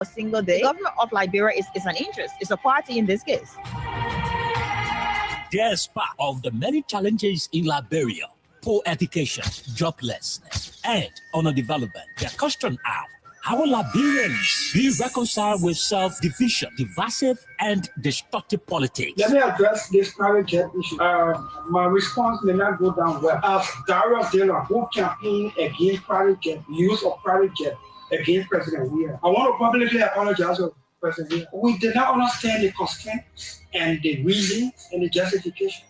a single day. The government of Liberia is an interest. It's a party in this case. Despite of the many challenges in Liberia, poor education, joblessness, and underdevelopment, the question are, how will Liberians be reconciled with self-division, divisive, and destructive politics? Let me address this private jet issue. My response may not go down well. As Dario Dillon, who campaigned against private jet, use of private jet against President Weah, I want to publicly apologize to President Weah. We did not understand the constraints and the reasons and the justification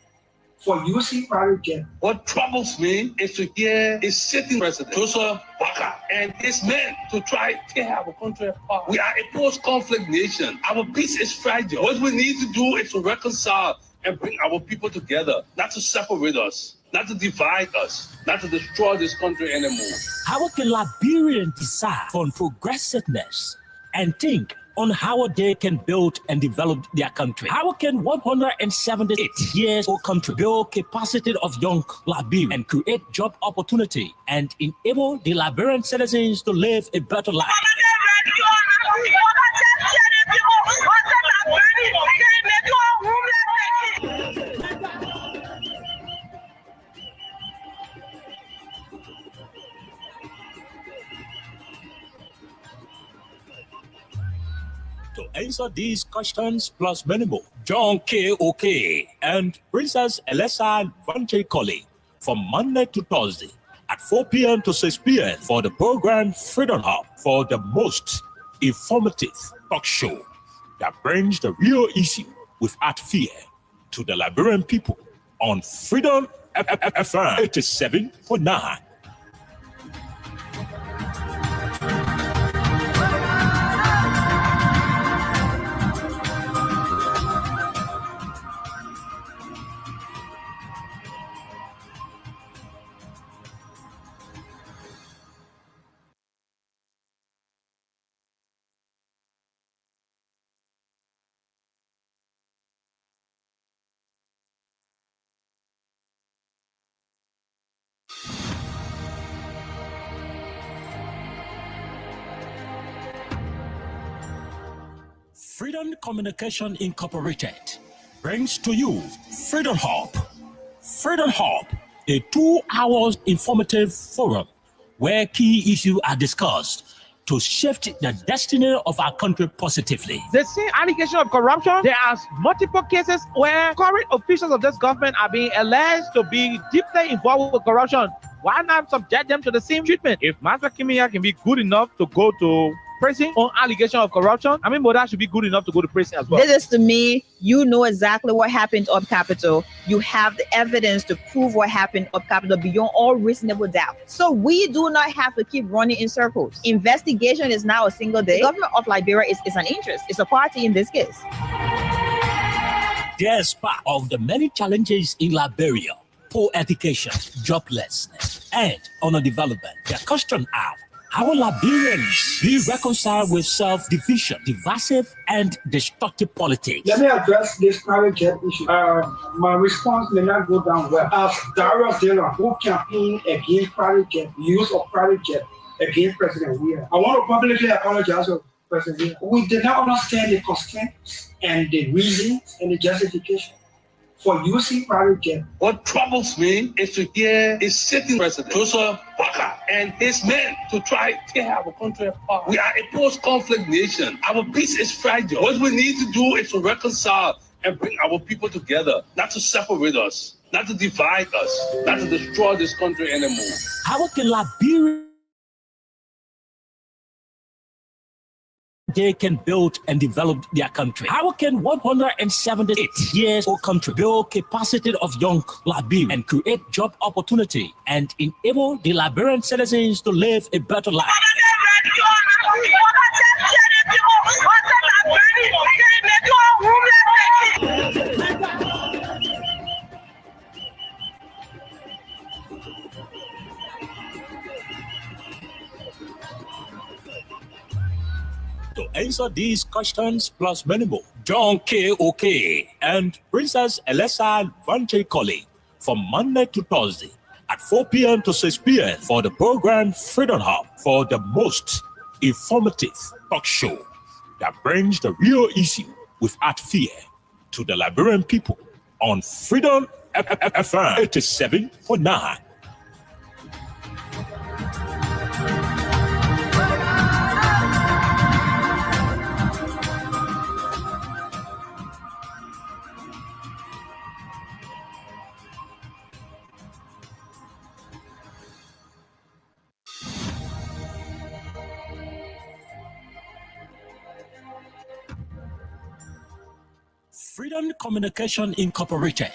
for using private jet. What troubles me is to hear a sitting president, Joseph Baka, and his men to try to tear our country apart. We are a post-conflict nation. Our peace is fragile. What we need to do is to reconcile and bring our people together, not to separate us, not to divide us, not to destroy this country anymore. How can Liberians decide on progressiveness and think on how they can build and develop their country? How can 178 years old country build capacity of young Liberians and create job opportunity and enable the Liberian citizens to live a better life? To answer these questions plus many more, John K. Oke and Princess Elesa Vanche Colley from Monday to Thursday at 4 p.m. to 6 p.m. for the program Freedom Hub, for the most informative talk show that brings the real issue without fear to the Liberian people on Freedom FM 87.9. Freedom Communication Incorporated brings to you Freedom Hub. Freedom Hub, a 2-hour informative forum where key issues are discussed to shift the destiny of our country positively. The same allegation of corruption, there are multiple cases where current officials of this government are being alleged to be deeply involved with corruption. Why not subject them to the same treatment? If Master Kimia can be good enough to go to prison on allegation of corruption, I mean, Moda should be good enough to go to prison as well. This is to me, you know exactly what happened up Capitol. You have the evidence to prove what happened up Capitol beyond all reasonable doubt. So we do not have to keep running in circles. Investigation is now a single day. The government of Liberia is an interest. It's a party in this case. Despite of the many challenges in Liberia, poor education, joblessness, and underdevelopment, the question are, how will Liberians be reconciled with self-division, divisive, and destructive politics? Let me address this private jet issue. My response may not go down well. As Dario Dillon, who campaigned against private jet, use of private jet against President Weah, I want to publicly apologize to President Weah. We did not understand the constraints and the reasons and the justification for using private jet. What troubles me is to hear a sitting president, Joseph Baka, and his men to try to tear our country apart. We are a post-conflict nation. Our peace is fragile. What we need to do is to reconcile and bring our people together, not to separate us, not to divide us, not to destroy this country anymore. How can Liberia they can build and develop their country? How can 178 years old country build capacity of young Liberians and create job opportunity and enable the Liberian citizens to live a better life? To answer these questions plus many more, John K. Oke and Princess Elesa Vanche Colley from Monday to Thursday at 4 p.m. to 6 p.m. for the program Freedom Hub, for the most informative talk show that brings the real issue without fear to the Liberian people on Freedom FM 87.9. Freedom Communication Incorporated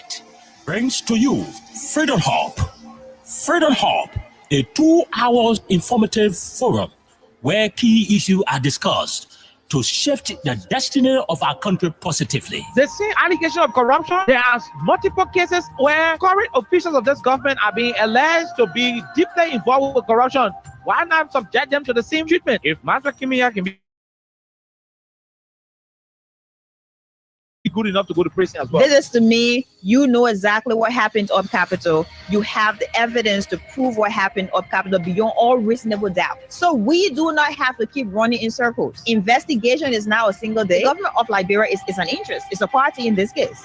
brings to you Freedom Hub. Freedom Hub, a 2-hour informative forum where key issues are discussed to shift the destiny of our country positively. The same allegation of corruption, there are multiple cases where current officials of this government are being alleged to be deeply involved with corruption. Why not subject them to the same treatment? If Master Kimia can be good enough to go to prison as well. This is to me, you know exactly what happened up Capitol. You have the evidence to prove what happened up Capitol beyond all reasonable doubt. So we do not have to keep running in circles. Investigation is now a single day. The government of Liberia is an interest. It's a party in this case.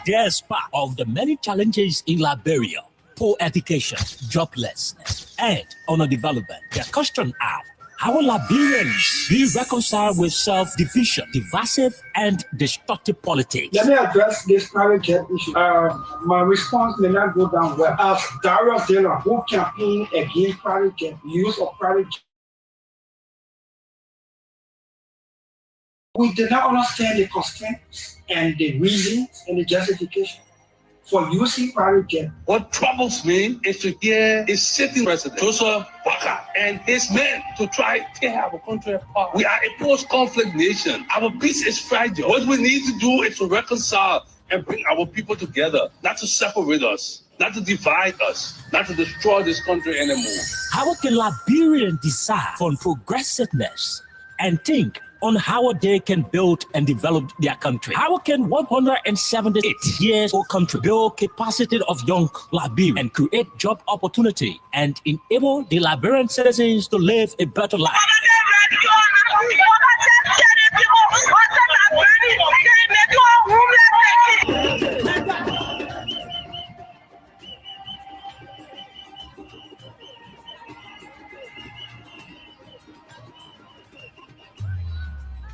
There's part of the many challenges in Liberia: poor education, joblessness, and underdevelopment. The question are, how will Liberians be reconciled with self-division, divisive, and destructive politics? Let me address this private jet issue. My response may not go down well. As Darius Dillon, who campaigned against private jet, use of private jet, we did not understand the constraints and the reasons and the justification for using private jet. What troubles me is to hear a sitting president, Joseph Waka, and his men to try to have a country apart. We are a post-conflict nation. Our peace is fragile. What we need to do is to reconcile and bring our people together, not to separate us, not to divide us, not to destroy this country anymore. How can Liberians decide on progressiveness and think on how they can build and develop their country? How can 178 years old country build capacity of young Liberians and create job opportunity and enable the Liberian citizens to live a better life?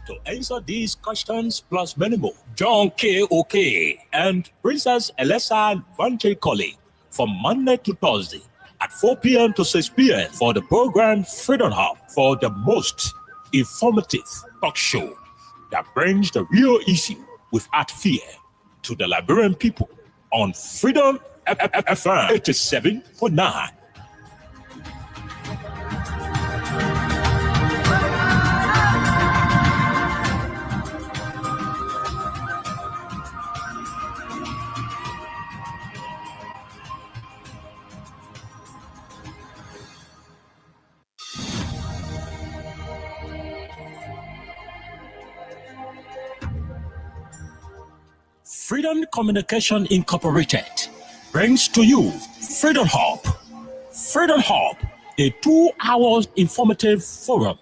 To answer these questions plus many more, John K.O.K. and Princess Elessa Vanche Colley from Monday to Thursday at 4 p.m. to 6 p.m. for the program Freedom Hub, for the most informative talk show that brings the real issue without fear to the Liberian people on Freedom FM 87.9. Freedom Communication Incorporated brings to you Freedom Hub. Freedom Hub, a 2-hour informative forum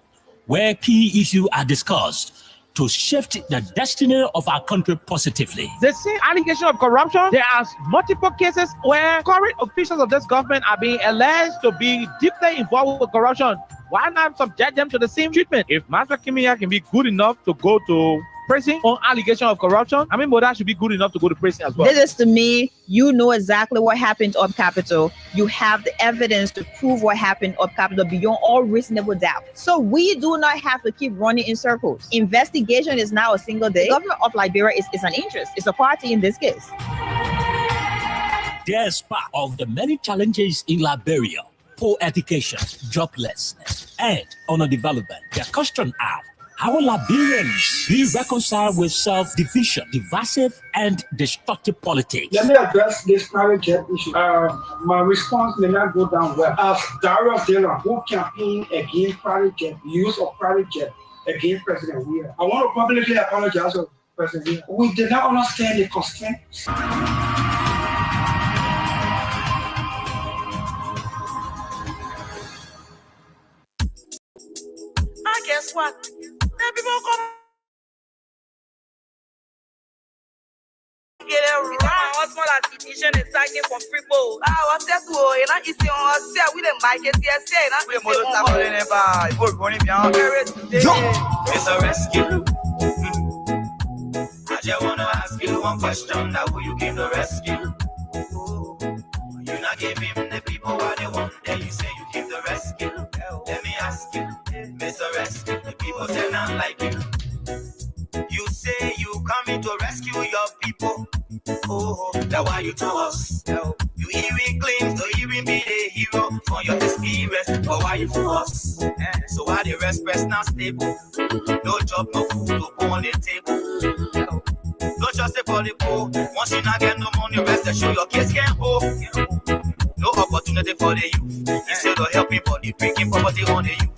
where key issues are discussed to shift the destiny of our country positively. The same allegation of corruption, there are multiple cases where current officials of this government are being alleged to be deeply involved with corruption. Why not subject them to the same treatment? If Master Kimia can be good enough to go to prison on allegation of corruption, I mean, Boda should be good enough to go to prison as well. This is to me, you know exactly what happened up Capitol. You have the evidence to prove what happened up Capitol beyond all reasonable doubt. So we do not have to keep running in circles. Investigation is now a single day. The government of Liberia is an interest. It's a party in this case. There's part of the many challenges in Liberia: poor education, joblessness, and underdevelopment. The question are, how will Liberians be reconciled with self-division, divisive, and destructive politics? Let me address this private jet issue. My response may not go down well. As Darius Dillon, who campaigned against private jet, use of private jet against President Weah, I want to publicly apologize to President Weah. We did not understand the constraints. Guess what? Then people come get it wrong. What's more like edition is taken from people. What's that? Oh, you know, it's on sale. We didn't buy it yesterday. We more than never. We're going beyond. It's a rescue. I just wanna ask you one question. Now who you came to rescue? You not give him the people what they want. Then you say you came to rescue. Let me ask you, Mr. Rescue. The people say not like you. You say you coming to rescue your people. Oh, that's why you to us. You even claim to even be a hero for your experience. But why you to us? So why the rest now stable? No job, no food, no on the table. Don't just stay for the poor. Once you not get no money, rest and show your kids can't hold. No opportunity for the youth. Instead of helping body, breaking property on the youth.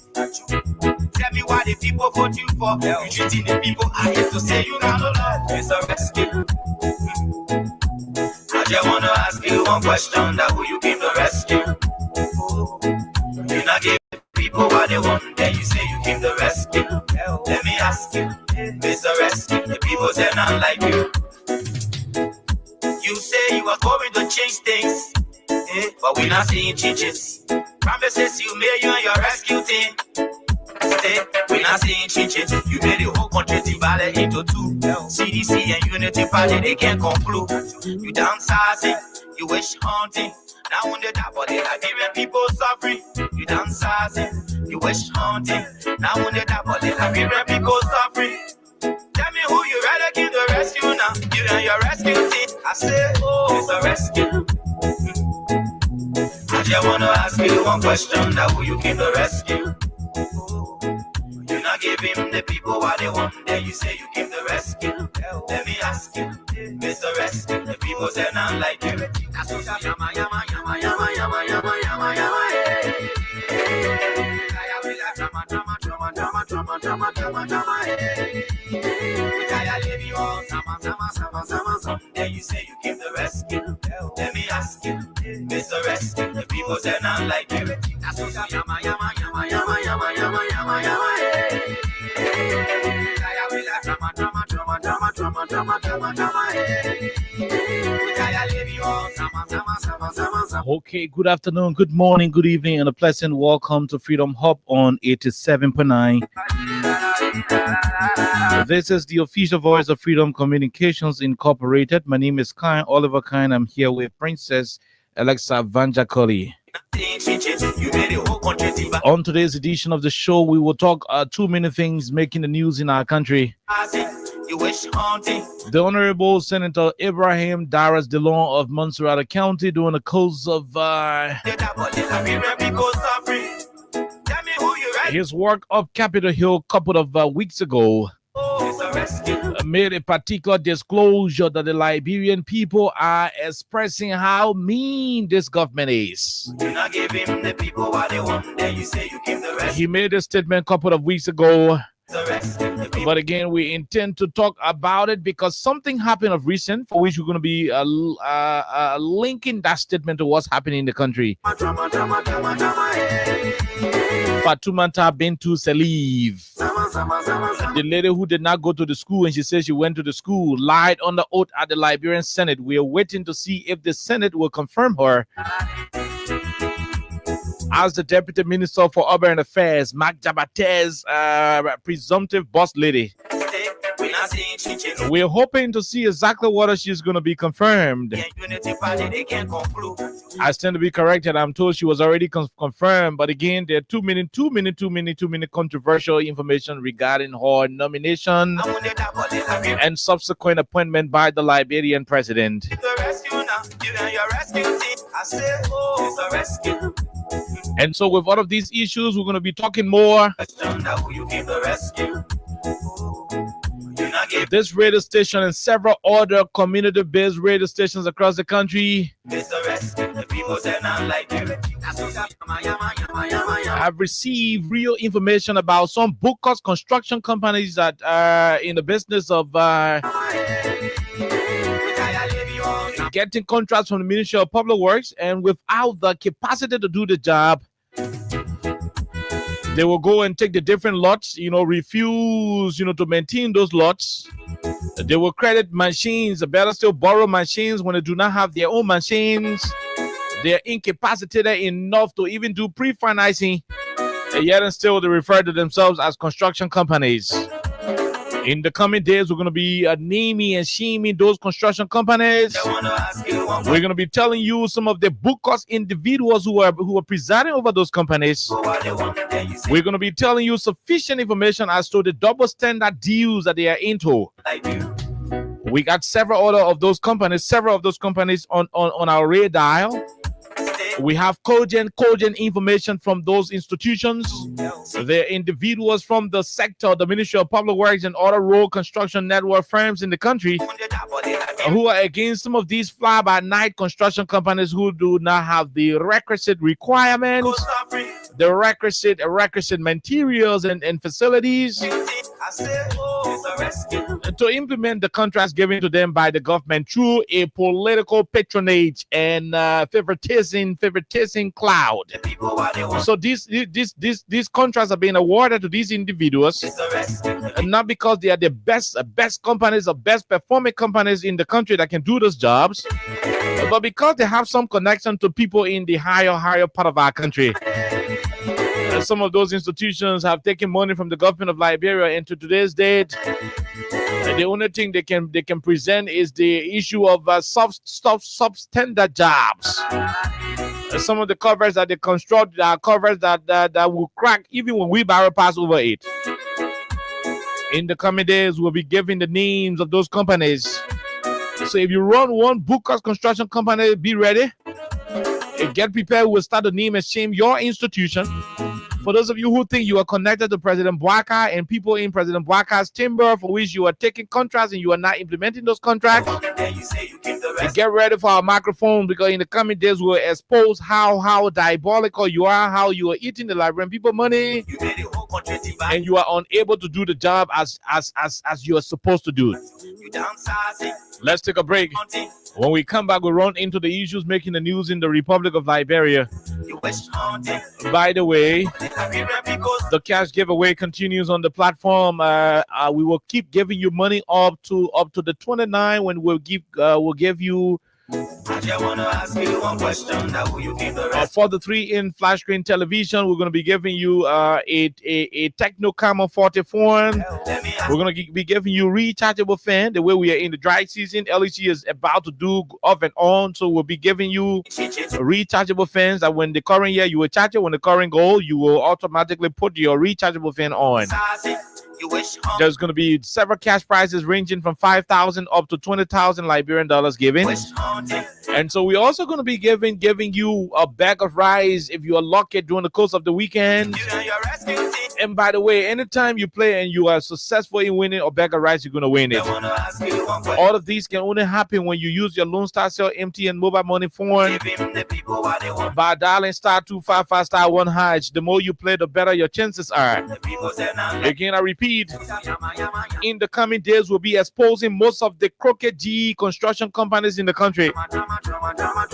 Tell me why the people vote you for. You treating the people, I hate to say you got no love. It's a rescue. I just wanna ask you one question. That who you came to rescue? You not give people what they want. Then you say you came to rescue. Let me ask you, Mr. Rescue. The people say not like you. You say you are going to change things. But we're not seeing changes. Promises you made you and your rescue team. We're not seeing changes. You made the whole country divided into two. CDC and Unity Party, they can't conclude. You downsizing, you wish hunting. Now when they die for the Liberian people suffering. You downsizing, you wish hunting. Now when they die for the Liberian people suffering. Tell me who you rather give the rescue now. You and your rescue team. I say, oh, it's a rescue. I just wanna ask you one question. Now who you came to rescue? You not give him the people what they want. Then you say you came to rescue. Let me ask you, Mr. Rescue. The people say not like you. That's what yama yama yama yama yama yama yama yama. Then you say you came to rescue. Let me ask you, Mr. Rescue. The people say not like you. That's what yama yama yama yama yama yama yama yama. Okay, good afternoon, good morning, good evening, and a pleasant welcome to Freedom Hub on 87.9. This is the official voice of Freedom Communications Incorporated. My name is Kyle Oliver Kine. I'm here with Princess Alexa Vanjakoli. On today's edition of the show, we will talk too many things making the news in our country. The Honorable Senator Ibrahim Daras Delon of Montserrat County doing a close of his work up Capitol Hill a couple of weeks ago. Made a particular disclosure that the Liberian people are expressing how mean this government is. He made a statement a couple of weeks ago. But again, we intend to talk about it because something happened of recent for which we're going to be linking that statement to what's happening in the country. Fatoumata Bintou Salive, the lady who did not go to the school and she says she went to the school, lied on the oath at the Liberian Senate. We are waiting to see if the Senate will confirm her as the Deputy Minister for Urban Affairs, Mark Jabate's presumptive boss lady. We're hoping to see exactly what she's going to be confirmed. I stand to be corrected. I'm told she was already confirmed, but again, there are too many controversial information regarding her nomination and subsequent appointment by the Liberian president. And so with all of these issues, we're going to be talking more. This radio station and several other community-based radio stations across the country have received real information about some book-cost construction companies that are in the business of getting contracts from the Ministry of Public Works, and without the capacity to do the job, They will go and take the different lots, refuse, to maintain those lots. They will credit machines, better still borrow machines when they do not have their own machines. They are incapacitated enough to even do pre-financing, and yet and still they refer to themselves as construction companies. In the coming days, we're going to be naming and shaming those construction companies. We're going to be telling you some of the bookers individuals who are presiding over those companies. We're going to be telling you sufficient information as to the double standard deals that they are into. We got several of those companies on our radar. We have cogent information from those institutions. They're individuals from the sector, the Ministry of Public Works and other road construction network firms in the country who are against some of these fly-by-night construction companies who do not have the requisite requirements, the requisite materials and facilities to implement the contracts given to them by the government through a political patronage and favoritism cloud. So these contracts are being awarded to these individuals, and not because they are the best companies or best performing companies in the country that can do those jobs, but because they have some connection to people in the higher part of our country. Some of those institutions have taken money from the government of Liberia, and to today's date, the only thing they can present is the issue of substandard jobs. Some of the covers that they construct are covers that will crack even when we barrel pass over it. In the coming days, we'll be giving the names of those companies. So if you run one Booker's construction company, be ready. Get prepared. We'll start to name and shame your institution. For those of you who think you are connected to President Bouaka and people in President Bouaka's chamber for which you are taking contracts and you are not implementing those contracts, get ready for our microphone, because in the coming days we'll expose how diabolical you are, how you are eating the Liberian people money, and you are unable to do the job as you are supposed to do. Let's take a break. When we come back, we'll run into the issues making the news in the Republic of Liberia. By the way, the cash giveaway continues on the platform. We will keep giving you money up to the 29 when we'll give you for the 3-in flash screen television. We're going to be giving you a Techno Camera 40 phone. We're going to be giving you rechargeable fan. The way we are in the dry season, LEC is about to do off and on, so we'll be giving you rechargeable fans that when the current year you will charge it, when the current goal, you will automatically put your rechargeable fan on. There's going to be several cash prizes ranging from 5,000 up to 20,000 Liberian dollars given. And so we're also going to be giving you a bag of rice if you are lucky during the course of the weekend. And by the way, anytime you play and you are successful in winning a bag of rice, you're going to win it. All of these can only happen when you use your Lone Star Cell MTN mobile money phone by dialing *255*1#. The more you play, the better your chances are. Again, I repeat, in the coming days, we'll be exposing most of the crooked G construction companies in the country.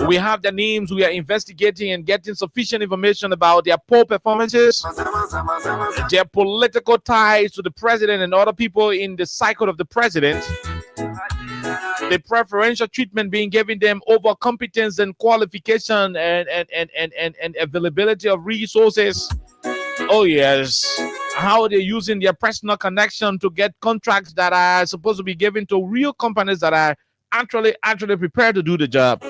We have the names. We are investigating and getting sufficient information about their poor performances, their political ties to the president and other people in the cycle of the president, the preferential treatment being given them over competence and qualification and availability of resources. Oh yes, how they're using their personal connection to get contracts that are supposed to be given to real companies that are actually prepared to do the job.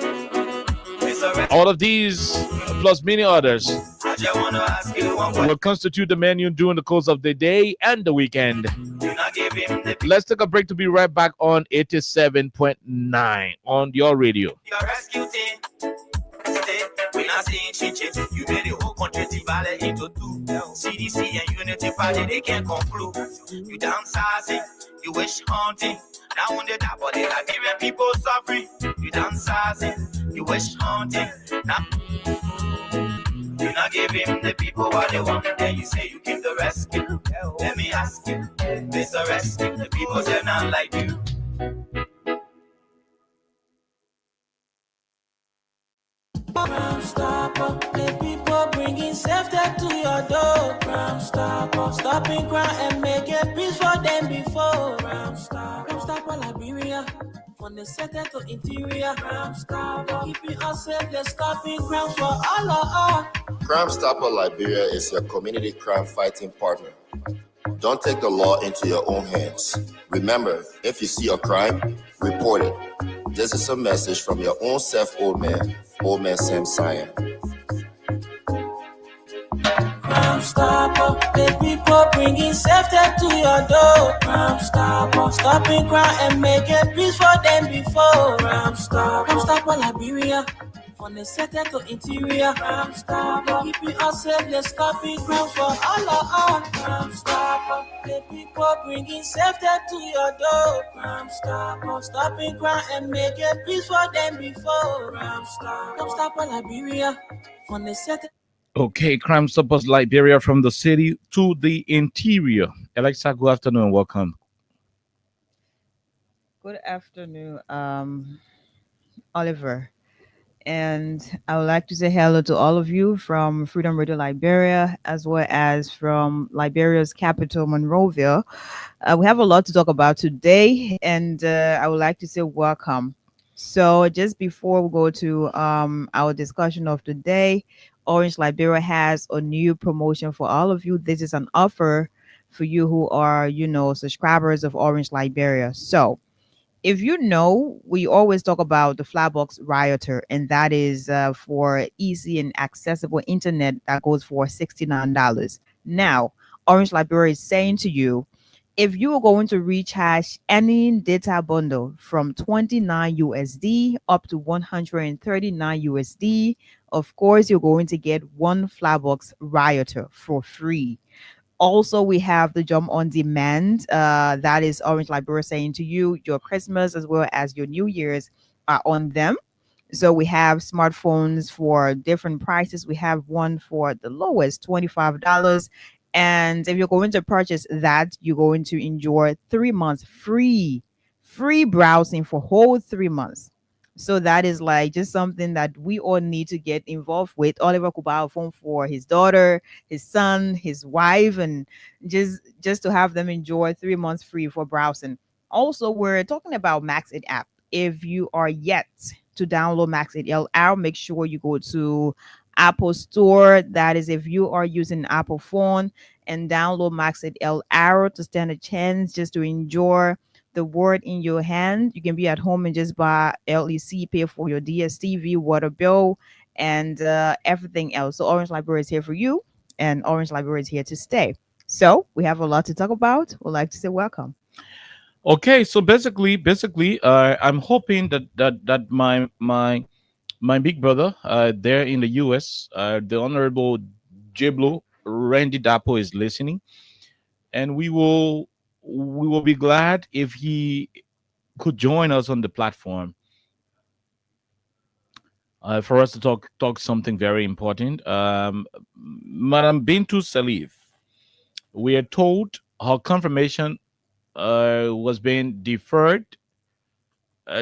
All of these, plus many others, will constitute the menu during the course of the day and the weekend. Let's take a break to be right back on 87.9 on your radio. We're not seeing chinches. You made the whole country divided into two. CDC and Unity Party, they can't conclude. You downsizing, you wish hunting. Now on the top of the Liberian people suffering. You downsizing, you wish hunting. Now you're not giving the people what they want. Then you say you keep the rescue. Let me ask you, Mr. Rescue, the people say not like you. Stop Stopper, the people bringing safety to your door. Crime Stopper, stopping crime and making peace for them before. Crime Stopper, Liberia. From the center to interior, Crime Stopper, keeping us safe, they're stopping crimes for all of us. Crime Stopper Liberia is your community crime fighting partner. Don't take the law into your own hands. Remember, if you see a crime, report it. This is a message from your own self, Old Man Sam Cyan. Crime Stopper, the people bringing safety to your door. Crime Stopper, stopping crime and making peace for them before. Crime Stopper Liberia. From the center to interior, Crime Stopper, keeping us safe, they're stopping crimes for all of us. Crime Stopper, the people bringing safety to your door. Crime Stopper, stopping crime and making peace for them before. Crime Stopper Liberia. From the center. Okay, Crime Stoppers Liberia, from the city to the interior. Alexa, good afternoon. Welcome. Good afternoon, Oliver. And I would like to say hello to all of you from Freedom Radio Liberia, as well as from Liberia's capital, Monrovia. We have a lot to talk about today, and I would like to say welcome. So just before we go to our discussion of the day, Orange Liberia has a new promotion for all of you. This is an offer for you who are, subscribers of Orange Liberia. So if you know, we always talk about the Flatbox Rioter, and that is for easy and accessible internet that goes for $69. Now, Orange Liberia is saying to you, if you are going to recharge any data bundle from 29 USD up to 139 USD, of course, you're going to get one Flatbox Rioter for free. Also, we have the Jump on Demand. That is Orange Liberia saying to you, your Christmas as well as your New Year's are on them. So we have smartphones for different prices. We have one for the lowest, $25. And if you're going to purchase that, you're going to enjoy 3 months free browsing for whole 3 months. So that is like just something that we all need to get involved with. Oliver could buy a phone for his daughter, his son, his wife, and just to have them enjoy 3 months free for browsing. Also, we're talking about Max8 app. If you are yet to download Max8 LR, make sure you go to Apple Store. That is, if you are using an Apple phone, and download Max8 LR to stand a chance just to enjoy the word in your hand. You can be at home and just buy LEC, pay for your DSTV, water bill, and everything else. So Orange Liberia is here for you, and Orange Liberia is here to stay. So we have a lot to talk about. We'd like to say welcome. Okay, so basically, I'm hoping that my big brother there in the U.S., the Honorable Jiblo Randy Dapo, is listening, and we will be glad if he could join us on the platform for us to talk something very important. Madam Bintu Salif, we are told her confirmation was being deferred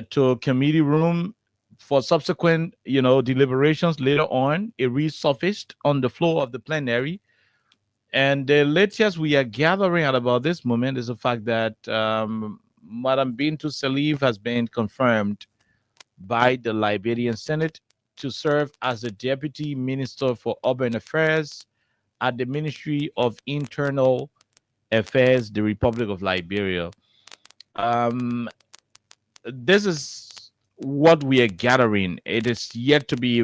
to a committee room for subsequent, deliberations later on. It resurfaced on the floor of the plenary. And the latest we are gathering at about this moment is the fact that Madam Bintu Salif has been confirmed by the Liberian Senate to serve as the Deputy Minister for Urban Affairs at the Ministry of Internal Affairs, the Republic of Liberia. This is what we are gathering. It is yet to be,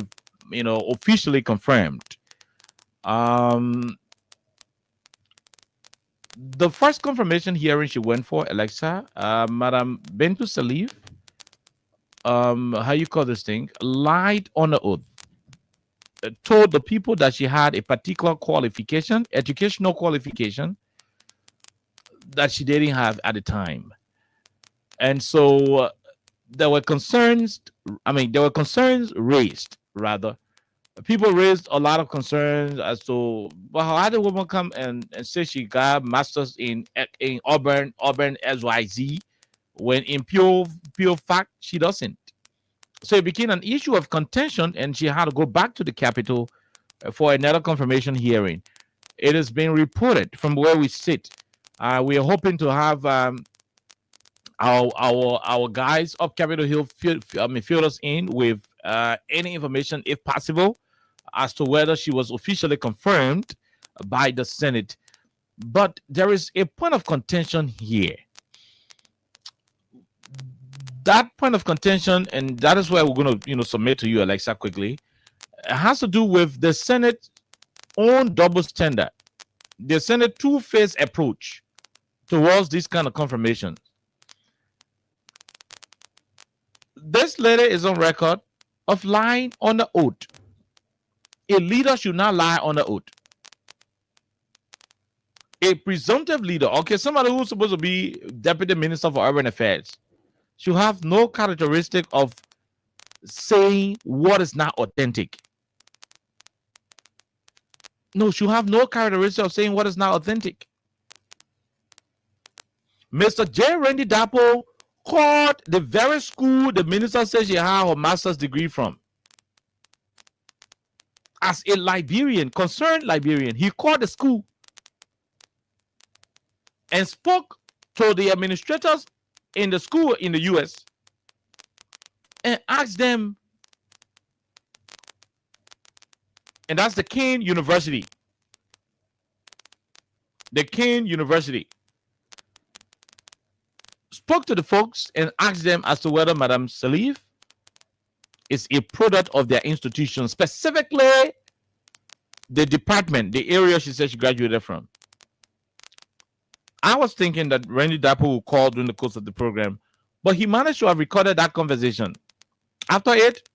officially confirmed. The first confirmation hearing she went for, Alexa, Madam Bintu Salif, how you call this thing, lied on the oath, told the people that she had a particular qualification, educational qualification, that she didn't have at the time. And so there were concerns raised, rather. People raised a lot of concerns as to, well, how did a woman come and say she got masters in urban XYZ when in pure fact she doesn't. So it became an issue of contention, and she had to go back to the capital for another confirmation hearing. It has been reported from where we sit. We are hoping to have our guys up Capitol Hill fill us in with any information, if possible, as to whether she was officially confirmed by the Senate. But there is a point of contention here. That point of contention, and that is why we're going to submit to you, Alexa, quickly. It has to do with the Senate own double standard, the Senate two-phase approach towards this kind of confirmation. This lady is on record of lying on the oath. A leader should not lie on the oath. A presumptive leader, okay, somebody who's supposed to be Deputy Minister for Urban Affairs, should have no characteristic of saying what is not authentic. No, should have no characteristic of saying what is not authentic. Mr. J. Randy Dapo called the very school the minister says she had her master's degree from. As a Liberian, concerned Liberian, he called the school and spoke to the administrators in the school in the US and asked them, and that's the Kean University. The Kean University spoke to the folks and asked them as to whether Madame Salif is a product of their institution, specifically the department, the area she said she graduated from. I was thinking that Randy Dapo will call during the course of the program, but he managed to have recorded that conversation. After it,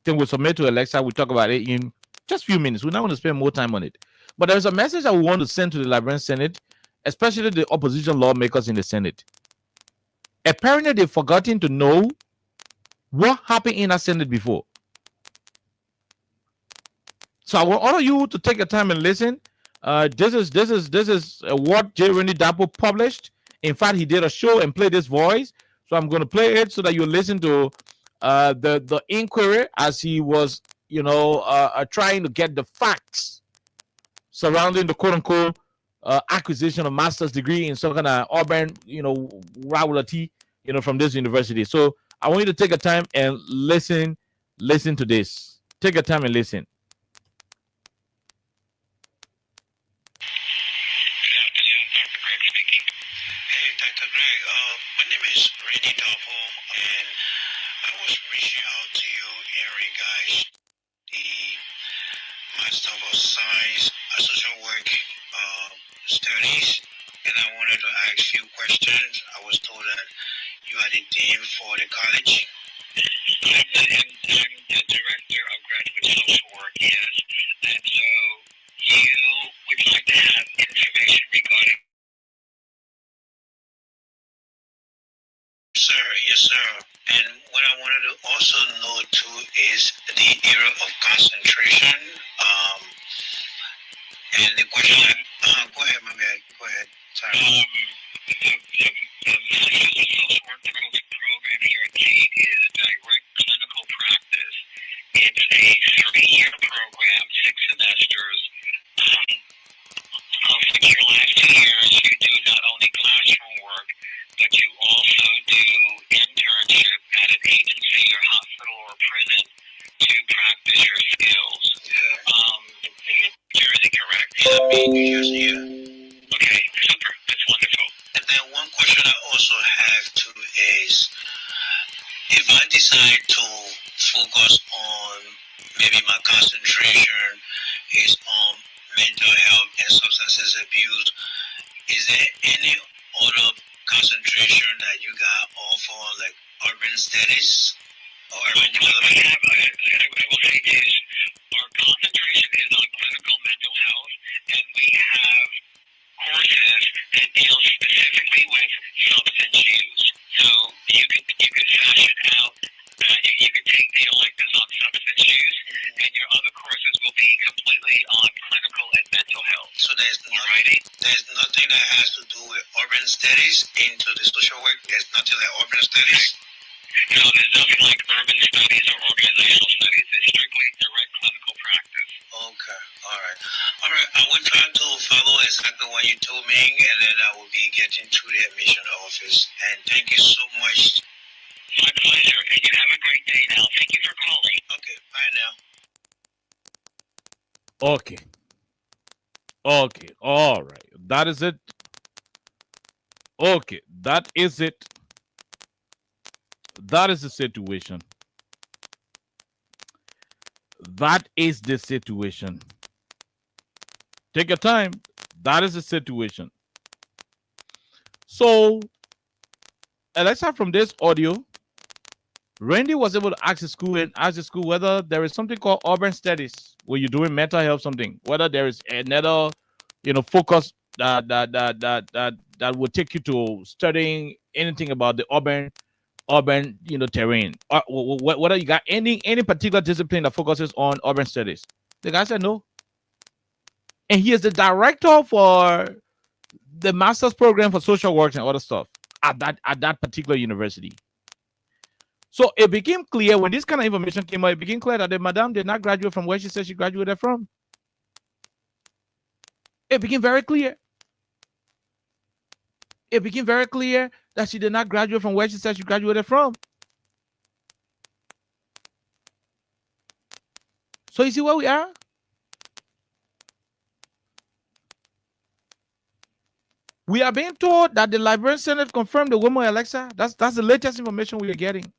then we'll submit to Alexa. We'll talk about it in just a few minutes. We're not going to spend more time on it. But there's a message that we want to send to the Liberian Senate, especially the opposition lawmakers in the Senate. Apparently, they've forgotten to know what happened in our Senate before. So I want all of you to take your time and listen. This is what J. Randy Dapo published. In fact, he did a show and played this voice. So I'm going to play it so that you listen to the inquiry as he was, trying to get the facts surrounding the quote-unquote acquisition of master's degree in some kind of urban, rurality, from this university. So I want you to take a time and listen to this. Take a time and listen. Randy Dapo, and I was reaching out to you in regards the Master of Science Social Work Studies, and I wanted to ask you questions. I was told that you are the dean for the college. I'm the director of graduate social work, yes, and so you would like to have information regarding. Yes, sir. And what I wanted to also know too is the area of concentration. And the question. Go ahead, my man. Go ahead. Sorry. The social work program here at Kean is direct clinical practice. It's a 3-year program, 6 semesters. For your last 2 years, you do not only classroom work, but you also do internship at an agency or hospital or prison to practice your skills. Jersey, correct? Yeah, New Jersey, yeah. Okay, super. That's wonderful. And then one question I also have too is, if I decide to focus on maybe my concentration is on mental health and substances abuse, is there any other concentration that you got offer, like urban studies or urban development? I will say is our concentration is on clinical mental health, and we have courses that deal specifically with substance use. So you can fashion out. You can take the electives on substance use, and your other courses will be completely on clinical and mental health. So there's nothing that has to do with urban studies into the social work. There's nothing like urban studies. There's nothing like urban studies or organizational studies. It's strictly direct clinical practice. Okay. All right. I will try to follow exactly what you told me, and then I will be getting to the admission office. And thank you so much. My pleasure. And you have a great day now. Thank you for calling. Okay. Bye now. Okay. Okay. All right. That is it. Okay. That is it. That is the situation. That is the situation. Take your time. That is the situation. So, Alexa, from this audio, Randy was able to ask the school whether there is something called urban studies where you're doing mental health something, whether there is another, focus that will take you to studying anything about the urban, terrain, or whether you got any particular discipline that focuses on urban studies. The guy said no, and he is the director for the master's program for social work and other stuff at that particular university. So it became clear when this kind of information came out, it became clear that the madam did not graduate from where she said she graduated from. It became very clear. It became very clear that she did not graduate from where she said she graduated from. So you see where we are? We are being told that the Liberian Senate confirmed the woman Alexa. That's the latest information we are getting.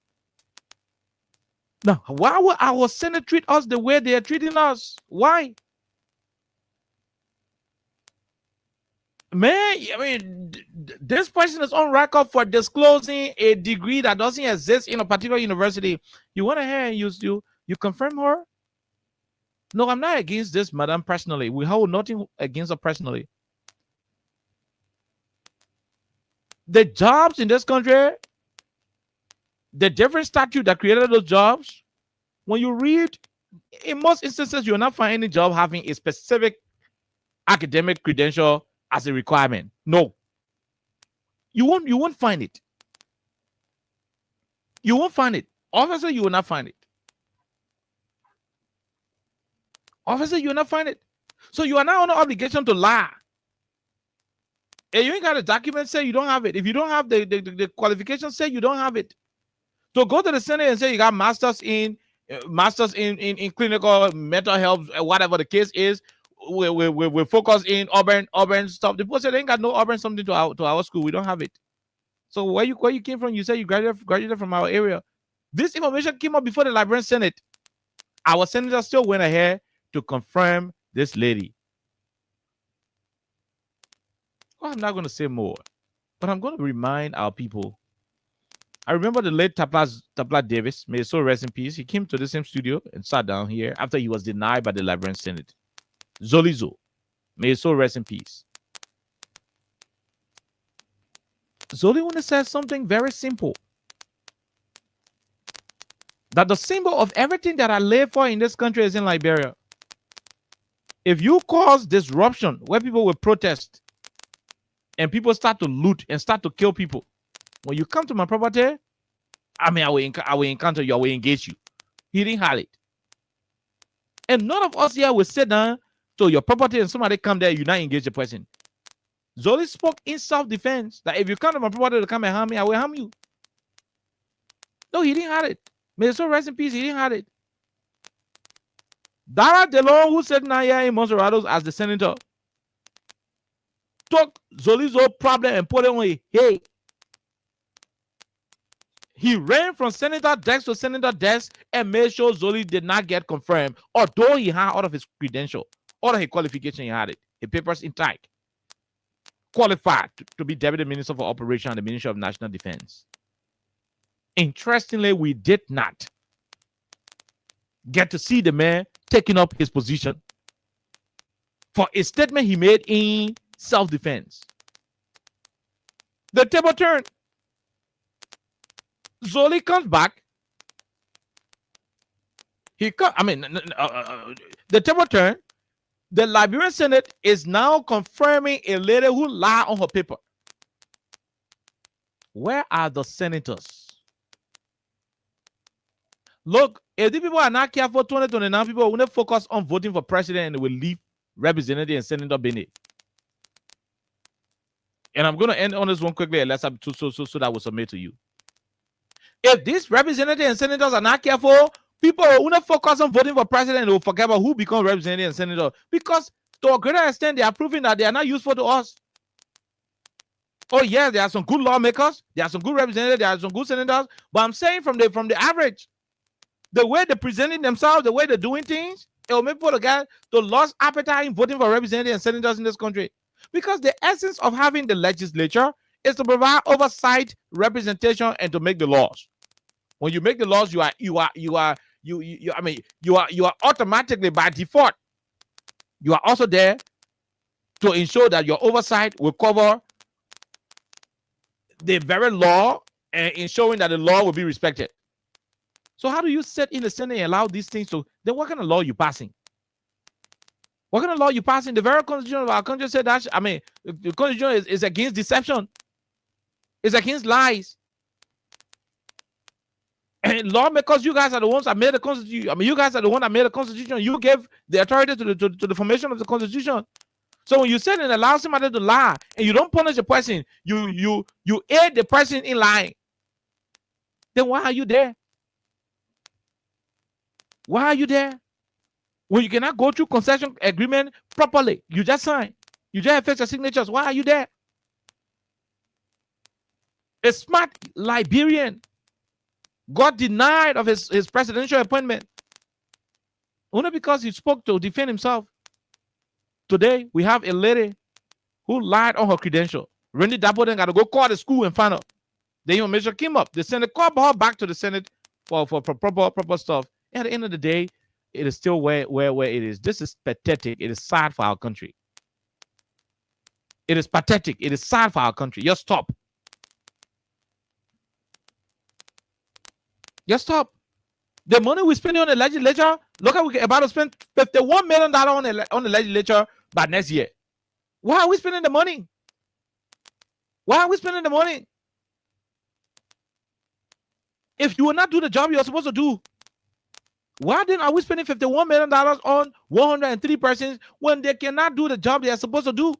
Now, why would our Senate treat us the way they are treating us? Why? Man, I mean, this person is on record for disclosing a degree that doesn't exist in a particular university. You went ahead and you confirm her? No, I'm not against this madam personally. We hold nothing against her personally. The jobs in this country, the different statute that created those jobs, when you read, in most instances, you will not find any job having a specific academic credential as a requirement. No. You won't find it. You won't find it. Officer, you will not find it. Officer, you will not find it. So you are now under obligation to lie. And you ain't got a document say you don't have it. If you don't have the qualification, say you don't have it. So go to the Senate and say you got masters in clinical mental health, whatever the case is. We focus in urban stuff. The people say they ain't got no urban something to our school. We don't have it. So where you came from? You say you graduated from our area. This information came up before the Liberian Senate. Our senator still went ahead to confirm this lady. Well, I'm not going to say more, but I'm going to remind our people. I remember the late Tapla Davis, may his soul rest in peace. He came to the same studio and sat down here after he was denied by the Liberian Senate. Zolizo, may his soul rest in peace. Zoli want to say something very simple. That the symbol of everything that I live for in this country is in Liberia. If you cause disruption where people will protest and people start to loot and start to kill people, when you come to my property, I will encounter you, I will engage you. He didn't have it. And none of us here will sit down to your property and somebody come there, you not engage the person. Zoli spoke in self-defense that if you come to my property to come and harm me, I will harm you. No, he didn't have it. May his soul rest in peace, he didn't have it. Dara Delon, who said now here in Monserratos as the senator, took Zoli's problem and put it on a hey. He ran from senator desk to senator desk and made sure Zoli did not get confirmed, although he had all of his credential, all of his qualification, he had it, his papers intact, qualified to be Deputy Minister for Operation and the Ministry of National Defense. Interestingly, we did not get to see the man taking up his position for a statement he made in self-defense. The table turned. Zoli comes back. The table turned. The Liberian Senate is now confirming a lady who lied on her paper. Where are the senators Look, if the people are not careful, 2029 people will not focus on voting for president and they will leave representative and senator beneath. And I'm going to end on this one quickly, so that will submit to you. If these representatives and senators are not careful, people will not focus on voting for president and will forget about who becomes representative and senator. Because to a greater extent, they are proving that they are not useful to us. Oh, yeah, there are some good lawmakers, there are some good representatives, there are some good senators. But I'm saying from the average, the way they're presenting themselves, the way they're doing things, it will make people get to lost appetite in voting for representatives and senators in this country. Because the essence of having the legislature is to provide oversight, representation, and to make the laws. When you make the laws, you are automatically by default. You are also there to ensure that your oversight will cover the very law and ensuring that the law will be respected. So how do you sit in the Senate and allow these things to? Then what kind of law are you passing? What kind of law you passing? The very constitution of our country said that. I mean, the constitution is against deception. It's against lies. And lawmakers, you guys are the ones that made the constitution. I mean, you guys are the one that made the constitution. You gave the authority to the formation of the constitution. So when you sit and allow somebody to lie and you don't punish the person, you aid the person in lying. Then why are you there? Why are you there? When you cannot go through concession agreement properly, you just sign. You just affix your signatures. Why are you there? A smart Liberian got denied of his presidential appointment only because he spoke to defend himself. Today, we have a lady who lied on her credential. Randy Dabo then got to go call the school and find out. The information came up. The Senate called her back to the Senate for proper stuff. And at the end of the day, it is still where it is. This is pathetic. It is sad for our country. It is pathetic. It is sad for our country. Just stop. Just stop. The money we're spending on the legislature, look at we're about to spend $51 million on the legislature by next year. Why are we spending the money? Why are we spending the money? If you will not do the job you're supposed to do, why then are we spending $51 million on 103 persons when they cannot do the job they are supposed to do?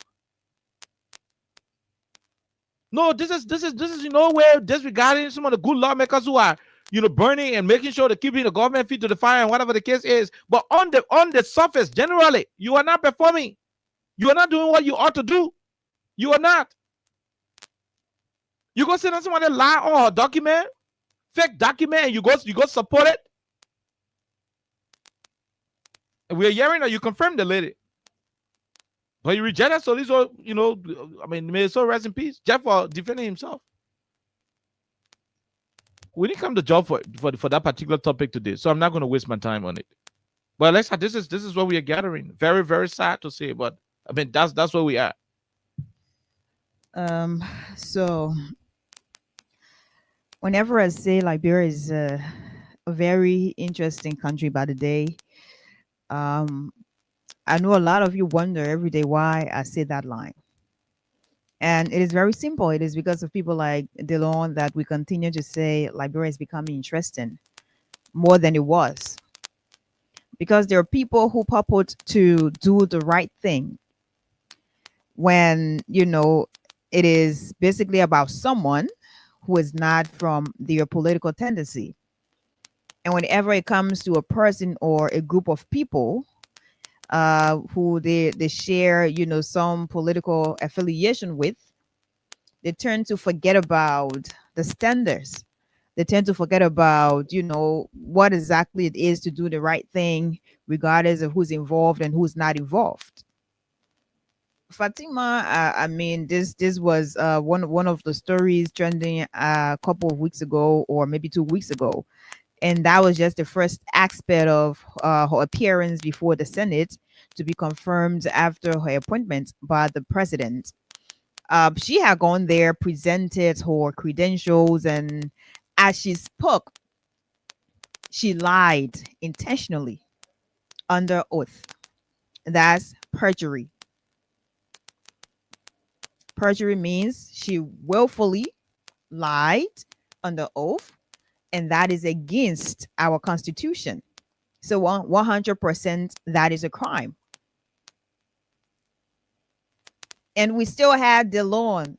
No, this is in no way disregarding some of the good lawmakers who are burning and making sure to keeping the government feet to the fire and whatever the case is. But on the surface, generally, you are not performing. You are not doing what you ought to do. You are not. You go sit on somebody lie on a document, fake document, and you go support it. And we're hearing that you confirmed the lady. But you rejected, so these are, may his soul rest in peace. Jeff for defending himself. We didn't come to job for that particular topic today, so I'm not going to waste my time on it. But this is what we are gathering. Very, very sad to say, but I mean that's where we are. So whenever I say Liberia is a very interesting country by the day, I know a lot of you wonder every day why I say that line. And it is very simple. It is because of people like DeLon that we continue to say Liberia is becoming interesting more than it was. Because there are people who purport to do the right thing when, it is basically about someone who is not from their political tendency. And whenever it comes to a person or a group of people who they share, some political affiliation with, they tend to forget about the standards. They tend to forget about, what exactly it is to do the right thing, regardless of who's involved and who's not involved. Fatima, this was one of the stories trending a couple of weeks ago, or maybe 2 weeks ago. And that was just the first aspect of her appearance before the Senate to be confirmed after her appointment by the president. She had gone there, presented her credentials, and as she spoke, she lied intentionally under oath. That's perjury. Perjury means she willfully lied under oath and that is against our constitution. So 100% that is a crime. And we still had DeLon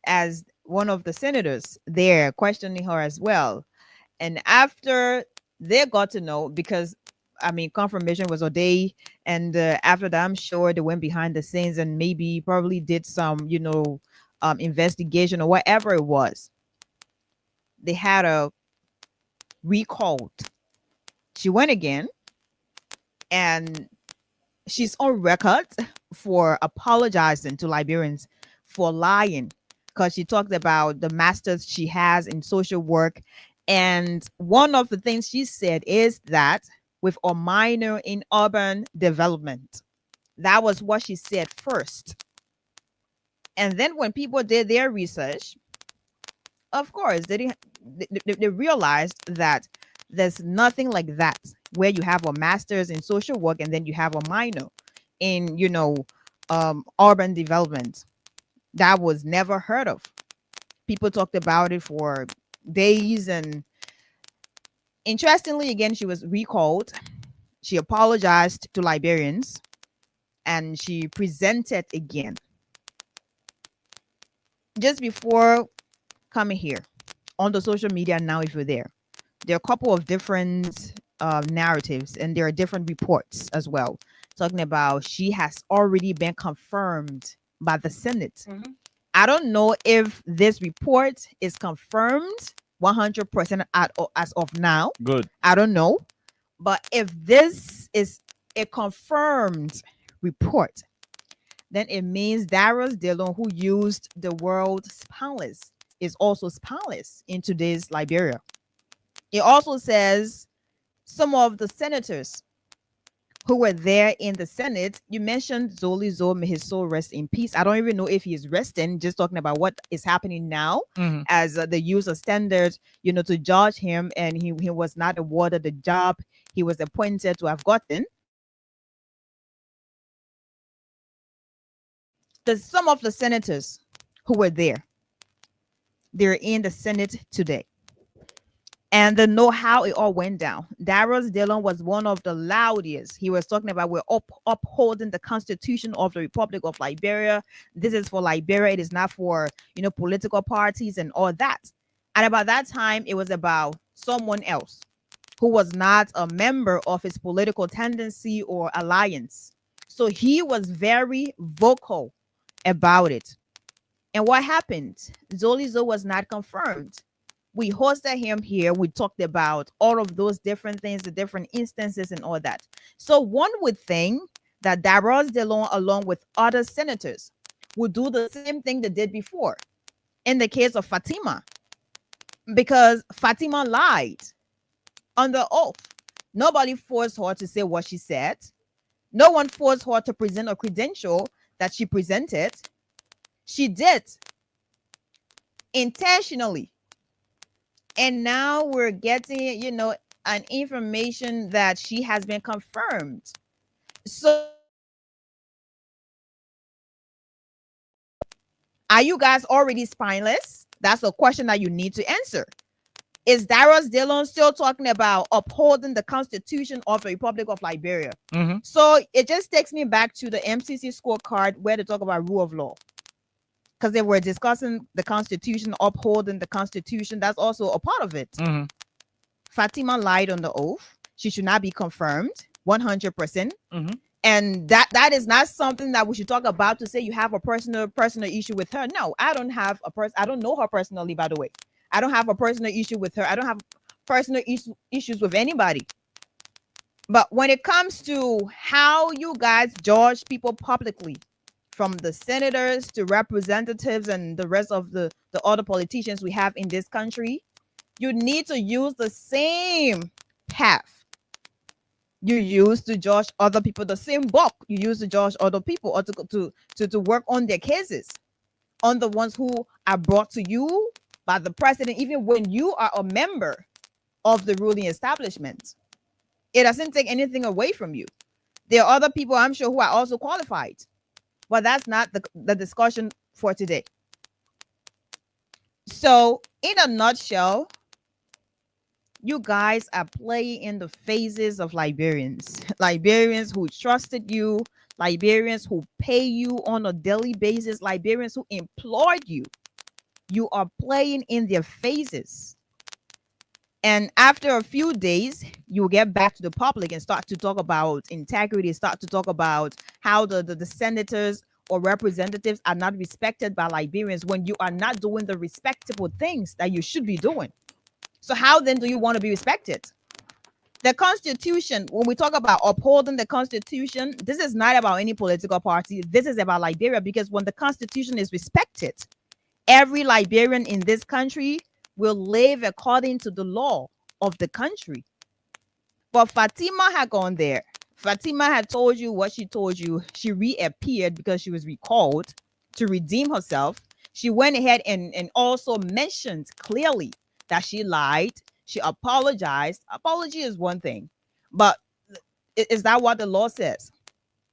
as one of the senators there questioning her as well. And after they got to know, because I mean, confirmation was a day, and after that, I'm sure they went behind the scenes and maybe probably did some, investigation or whatever it was. They had a recalled. She went again, and she's on record for apologizing to Liberians for lying, because she talked about the masters she has in social work. And one of the things she said is that with a minor in urban development. That was what she said first. And then when people did their research, of course, they realized that there's nothing like that, where you have a master's in social work and then you have a minor in, urban development. That was never heard of. People talked about it for days, and interestingly, again, she was recalled. She apologized to Liberians, and she presented again. Just before coming here on the social media now, if you're there are a couple of different narratives, and there are different reports as well, talking about she has already been confirmed by the Senate. Mhm. I don't know if this report is confirmed 100% as of now. Good. I don't know. But if this is a confirmed report, then it means Darius Dillon, who used the word spineless, is also spineless in today's Liberia. It also says some of the senators who were there in the Senate. You mentioned Zoli Zo, may his soul rest in peace. I don't even know if he is resting, just talking about what is happening now as the use of standards, to judge him. And he was not awarded the job he was appointed to have gotten. Some of the senators who were there, they're in the Senate today. And they know how it all went down. Darius Dillon was one of the loudest. He was talking about we're upholding the Constitution of the Republic of Liberia. This is for Liberia. It is not for, political parties and all that. And about that time, it was about someone else who was not a member of his political tendency or alliance. So he was very vocal about it. And what happened? Zolizo was not confirmed. We hosted him here. We talked about all of those different things, the different instances and all that. So one would think that Darius Dillon, along with other senators, would do the same thing they did before in the case of Fatima, because Fatima lied under oath. Nobody forced her to say what she said. No one forced her to present a credential that she presented. She did intentionally. And now we're getting, an information that she has been confirmed. So are you guys already spineless? That's a question that you need to answer. Is Darius Dillon still talking about upholding the Constitution of the Republic of Liberia? So it just takes me back to the MCC scorecard where they talk about rule of law. Because they were discussing the Constitution, upholding the Constitution. That's also a part of it. Fatima lied on the oath. She should not be confirmed 100%. And that is not something that we should talk about to say you have a personal issue with her. No, I don't have I don't know her personally, by the way. I don't have a personal issue with her. I don't have personal issues with anybody. But when it comes to how you guys judge people publicly, from the senators to representatives and the rest of the other politicians we have in this country, you need to use the same path you use to judge other people, the same book you use to judge other people, or to work on their cases, on the ones who are brought to you by the president, even when you are a member of the ruling establishment. It doesn't take anything away from you. There are other people, I'm sure, who are also qualified. But that's not the discussion for today. So, in a nutshell, You guys are playing in the faces of Liberians. Liberians who trusted you, Liberians who pay you on a daily basis, Liberians who employed you. You are playing in their faces. And after a few days, you'll get back to the public and start to talk about integrity, start to talk about how the senators or representatives are not respected by Liberians when you are not doing the respectable things that you should be doing. So how then do you want to be respected? The Constitution, when we talk about upholding the Constitution, this is not about any political party. This is about Liberia, because when the Constitution is respected, every Liberian in this country will live according to the law of the country. But Fatima had gone there. Fatima had told you what she told you. She reappeared because she was recalled to redeem herself. She went ahead and also mentioned clearly that she lied. She apologized. Apology is one thing, but is that what the law says?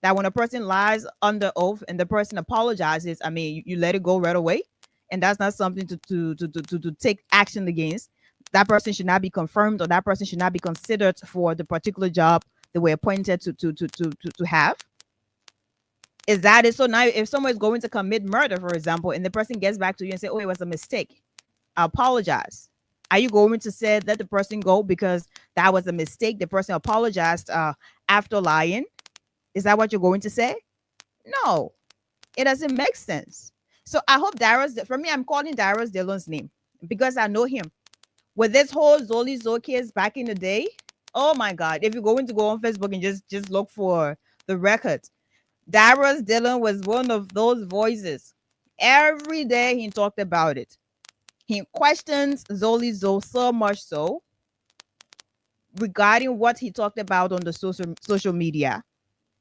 That when a person lies under oath and the person apologizes, I mean, you let it go right away? And that's not something to take action against. That person should not be confirmed, or that person should not be considered for the particular job they were appointed to have. Is that it? So now if someone is going to commit murder, for example, and the person gets back to you and say, oh, it was a mistake, I apologize. Are you going to say let the person go because that was a mistake? The person apologized after lying. Is that what you're going to say? No, it doesn't make sense. So I hope Darius, for me, I'm calling Darius Dillon's name because I know him. With this whole Zoli Zo case back in the day, oh my God, if you're going to go on Facebook and just look for the record, Darius Dillon was one of those voices. Every day he talked about it. He questions Zoli Zo so much so regarding what he talked about on the social media,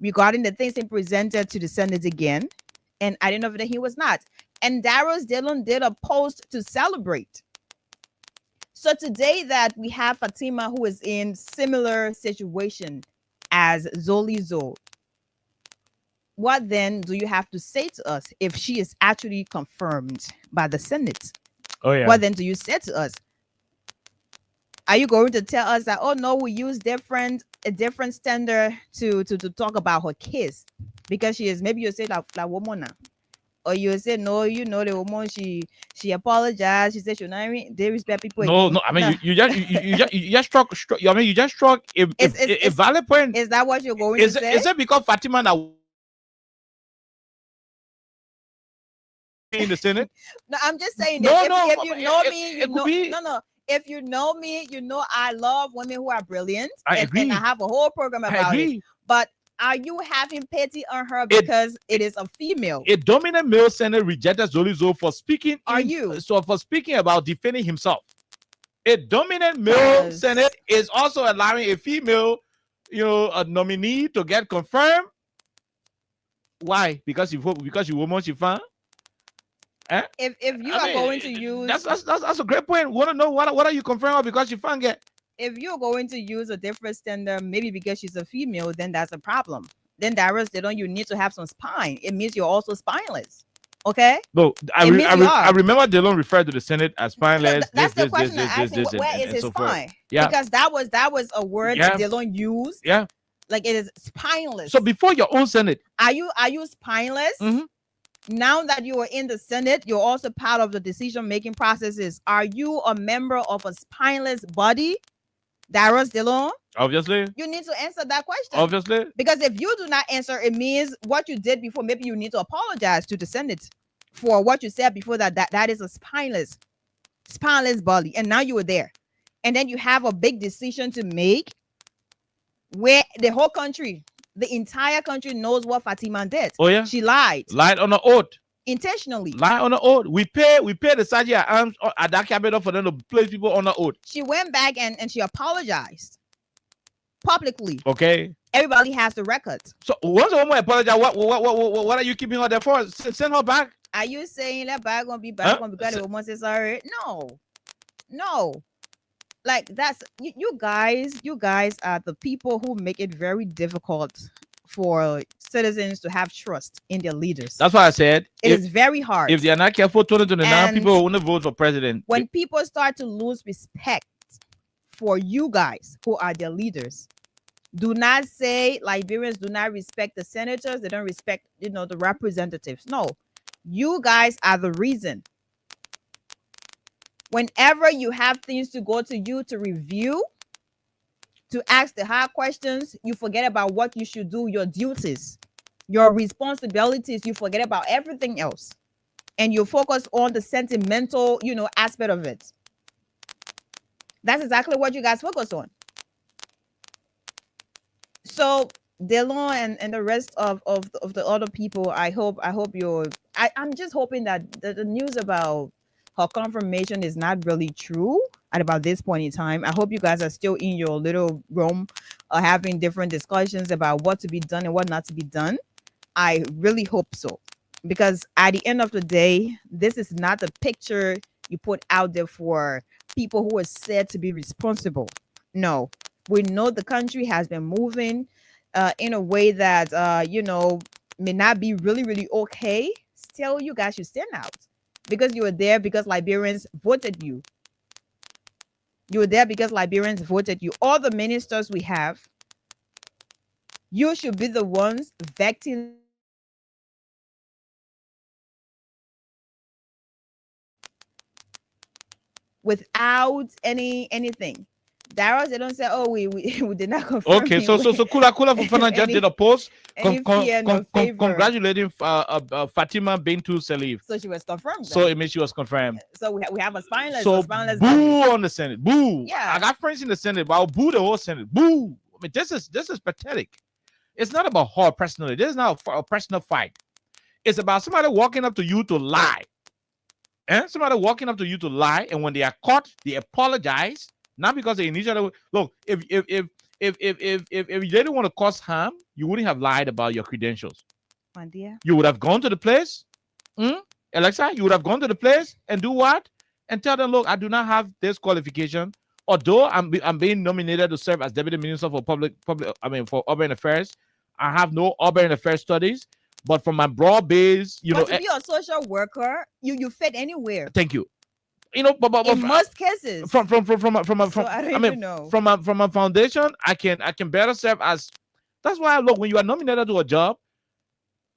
regarding the things he presented to the Senate again. And I didn't know that he was not. And Darius Dillon did a post to celebrate. So today that we have Fatima, who is in similar situation as Zoli Zo, what then do you have to say to us if she is actually confirmed by the Senate? Oh yeah. What then do you say to us? Are you going to tell us that, oh no, we use a different standard to talk about her case because she is, maybe you say like woman now, or you say no, you know the woman she apologized, she said she not they respect people. No, I mean you just struck. I mean you just struck a valid point. Is that what you're going to say? Is it because Fatima now in the Senate? No, I'm just saying. No, if you know me, you know. Be... No. If you know me, you know I love women who are brilliant. I agree. And I have a whole program about it. But are you having pity on her because it is a female? A dominant male senator rejected Zoli Zo for speaking. For speaking about defending himself? A dominant male senator is also allowing a female, a nominee to get confirmed. Why? Because you woman she found. Eh? If you are going to use that's a great point. Want to know what are you confirming because she found it? If you're going to use a different standard, maybe because she's a female, then that's a problem. Then Darius Dillon, you need to have some spine. It means you're also spineless. Okay? No, I remember Dillon referred to the Senate as spineless. That's the question I asked him. Where is his spine? Yeah. Because that was a word Dillon used. Yeah. Like it is spineless. So before your own Senate, are you spineless? Mm-hmm. Now that you are in the Senate, you're also part of the decision-making processes. Are you a member of a spineless body, Darius Dillon? Obviously. You need to answer that question. Obviously. Because if you do not answer, it means what you did before, maybe you need to apologize to the Senate for what you said before that is a spineless body. And now you are there. And then you have a big decision to make where the whole country, the entire country knows what Fatima did. Oh yeah, she lied on an oath intentionally. Lied on an oath. We pay the Sergeant at Arms at that cabinet for them to place people on the oath. She went back and she apologized publicly. Okay, everybody has the record. So once a woman apologize, what are you keeping her there for? Send her back. Are you saying that back gonna be back because the woman says sorry? No. Like that's you guys are the people who make it very difficult for citizens to have trust in their leaders. That's why I said it is very hard. If they are not careful, 2029 people will want to vote for president. When people start to lose respect for you guys who are their leaders. Do not say Liberians do not respect the senators. They don't respect, the representatives. No, you guys are the reason. Whenever you have things to go to you to review, to ask the hard questions, you forget about what you should do, your duties, your responsibilities. You forget about everything else. And you focus on the sentimental, aspect of it. That's exactly what you guys focus on. So Delon and the rest of the other people, I'm just hoping that the news about her confirmation is not really true at about this point in time. I hope you guys are still in your little room having different discussions about what to be done and what not to be done. I really hope so, because at the end of the day, this is not the picture you put out there for people who are said to be responsible. No, we know the country has been moving in a way that may not be really, really okay. Still, you guys should stand out, because you were there because Liberians voted you. You were there because Liberians voted you. All the ministers we have, you should be the ones vetting without anything. Darius, they don't say, "Oh, we did not confirm." Okay, so Kula Fofana just did a post congratulating Fatima Bintou Salif. So she was confirmed. So it means she was confirmed. So we have a spineless. So boo on the Senate. Boo. Yeah. I got friends in the Senate, but I'll boo the whole Senate. Boo. I mean, this is pathetic. It's not about her personally. This is not a personal fight. It's about somebody walking up to you to lie. And somebody walking up to you to lie, and when they are caught, they apologize. Not because they initially look. If you didn't want to cause harm, you wouldn't have lied about your credentials. My dear. You would have gone to the place, Alexa. You would have gone to the place and do what? And tell them, look, I do not have this qualification. Although I'm being nominated to serve as Deputy Minister for for Urban Affairs, I have no Urban Affairs studies. But from my broad base, to be a social worker, you fit anywhere. Thank you. But in most cases, from a foundation, I can better serve as. That's why look, when you are nominated to a job,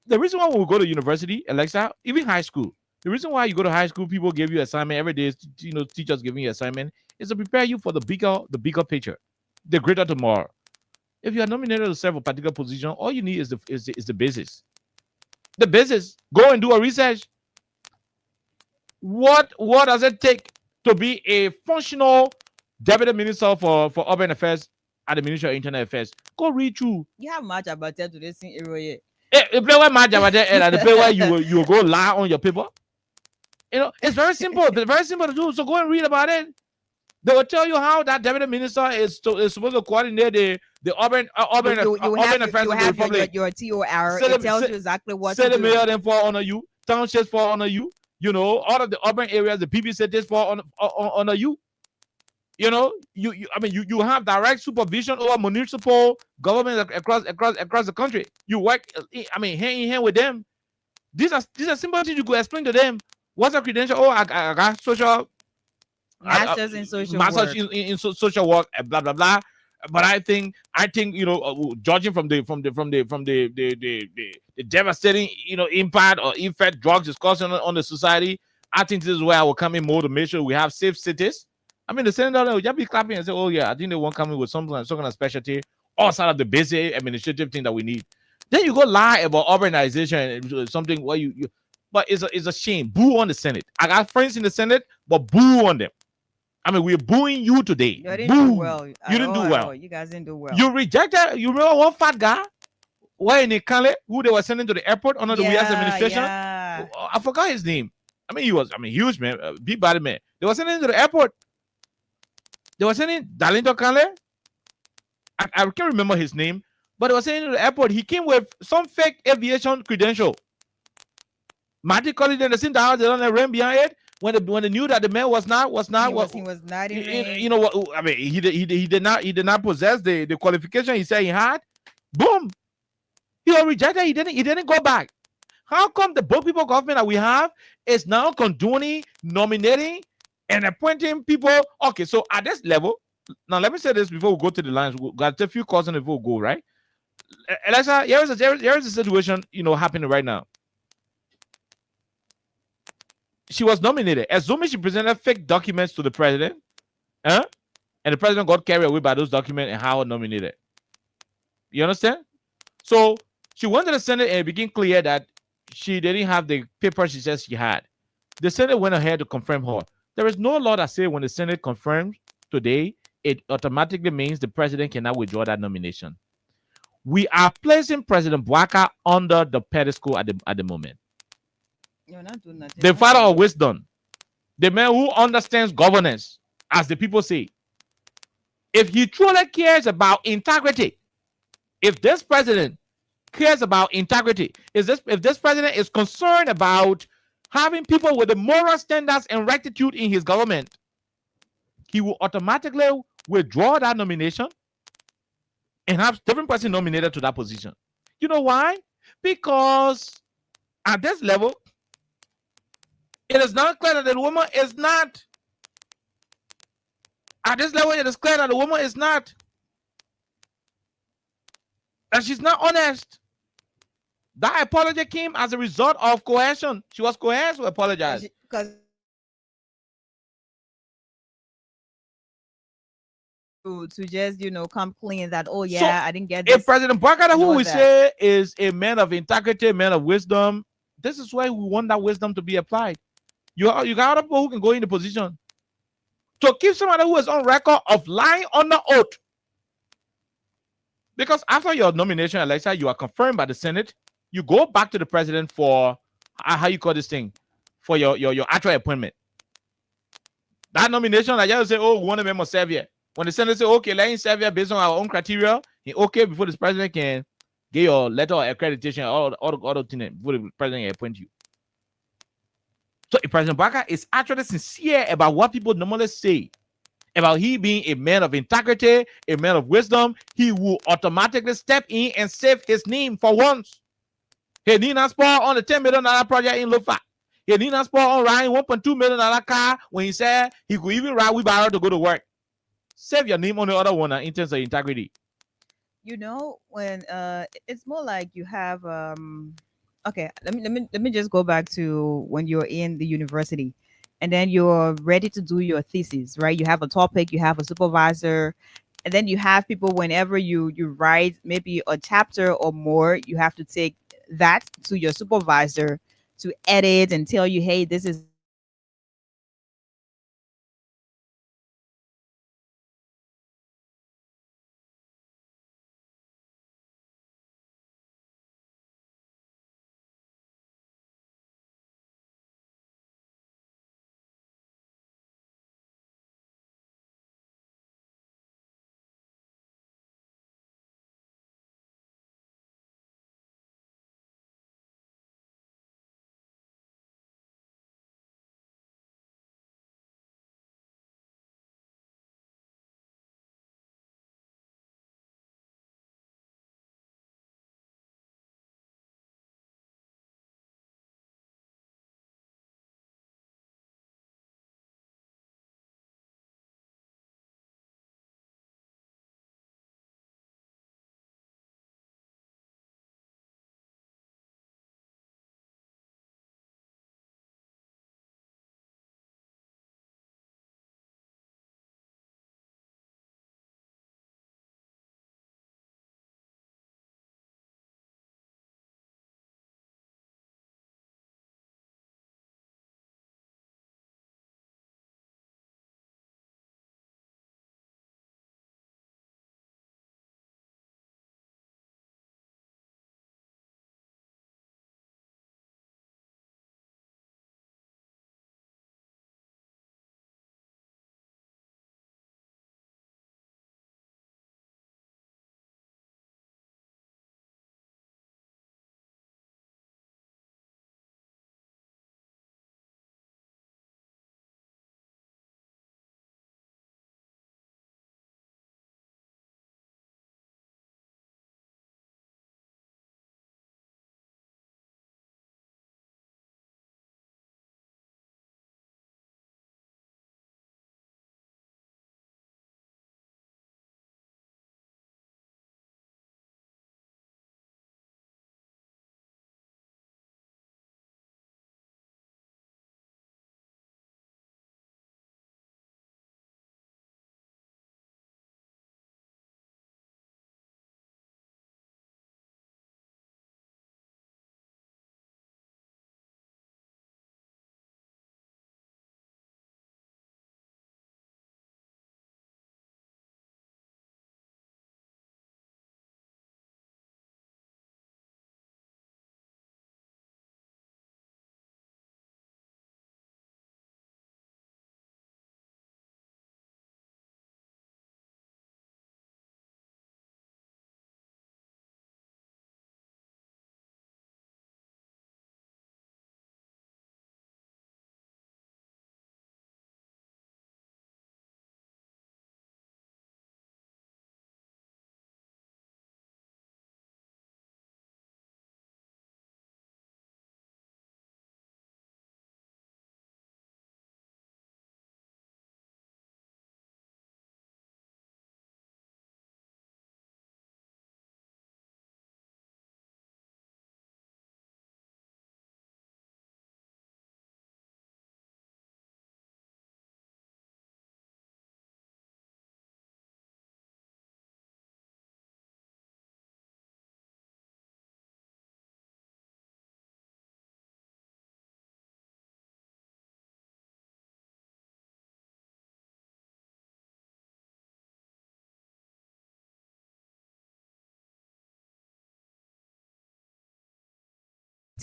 the reason why when we go to university, Alexa, even high school, the reason why you go to high school, people give you assignment every day. Teachers giving you assignment is to prepare you for the bigger picture, the greater tomorrow. If you are nominated to serve a particular position, all you need is the basis. The basis. Go and do a research. What does it take to be a functional Deputy Minister for Urban Affairs at the Ministry of Internal Affairs? Go read through. You have much about that to this thing area. The play where much about that, and the play where you go lie on your paper. It's very simple. It's very simple to do. So go and read about it. They will tell you how that Deputy Minister is supposed to coordinate the urban affairs of the Republic. Your TOR. It tells you exactly what to do. City mayor then fall under you. Townships fall under you. All of the urban areas, the PP cities fall under you. You have direct supervision over municipal government across the country. You work, hand in hand with them. These are simple things you could explain to them. What's your credential? Oh, I got social masters in social masters work. in social work, blah blah blah. But I think judging from the devastating impact or effect drugs is causing on the society, I think this is where I will come in more to make sure we have safe cities. I mean, the senator will just be clapping and say, "Oh yeah, I think they won't come in with some kind of specialty outside of the basic administrative thing that we need." Then you go lie about urbanization and something where but it's a shame. Boo on the Senate. I got friends in the Senate, but boo on them. I mean, we're booing you today. You didn't do well. You didn't do well. You guys didn't do well. You rejected. You remember one fat guy? Why in Ikale, who they were sending to the airport under the WS administration? Yeah. I forgot his name. I mean, he was huge man, big body man. They were sending him to the airport. They were sending Dalinto Kale. I can't remember his name, but they were sending him to the airport. He came with some fake aviation credential. Marty Collins and the same house they don't ran behind it. When they knew that the man was not he was not you know what I mean, he did not possess the qualification he said he had. Boom, he was rejected. He didn't go back. How come the both people government that we have is now condoning, nominating, and appointing people? Okay, so at this level, Now, let me say this before we go to the lines. We got a few calls and before we go, right? Alexa, here is a situation, happening right now. She was nominated. Assuming she presented fake documents to the president, and the president got carried away by those documents and how nominated. You understand? So she went to the Senate and it became clear that she didn't have the paper she says she had. The Senate went ahead to confirm her. There is no law that says when the Senate confirms today, it automatically means the president cannot withdraw that nomination. We are placing President Bouaka under the pedestal at the moment. You're not doing nothing. The father of wisdom, the man who understands governance, as the people say. If he truly cares about integrity, if this president cares about integrity, if this president is concerned about having people with the moral standards and rectitude in his government, he will automatically withdraw that nomination and have different person nominated to that position. You know why? Because at this level, it is not clear that the woman is not. At this level, it is clear that the woman is not. That she's not honest. That apology came as a result of coercion. She was coerced to apologize. Because to just come clean that I didn't get this. If President Bouaka, who we say is a man of integrity, man of wisdom, this is why we want that wisdom to be applied. You got other people who can go in the position to keep somebody who is on record of lying under oath. Because after your nomination, Alexa, you are confirmed by the Senate. You go back to the president for how you call this thing, for your actual appointment. That nomination, I just say, we want a member serve here. When the Senate say, okay, let him serve here based on our own criteria, okay, before the president can get your letter of accreditation, all the things before the president can appoint you. So if President Bouaka is actually sincere about what people normally say, about he being a man of integrity, a man of wisdom, he will automatically step in and save his name for once. He need not spend on the $10 million project in Lofa. He need not spend on riding $1.2 million car when he said he could even ride wheelbarrow to go to work. Save your name on the other one in terms of integrity. When it's more like you have okay, let me just go back to when you're in the university and then you're ready to do your thesis, right? You have a topic, you have a supervisor, and then you have people whenever you write maybe a chapter or more, you have to take that to your supervisor to edit and tell you, hey, this is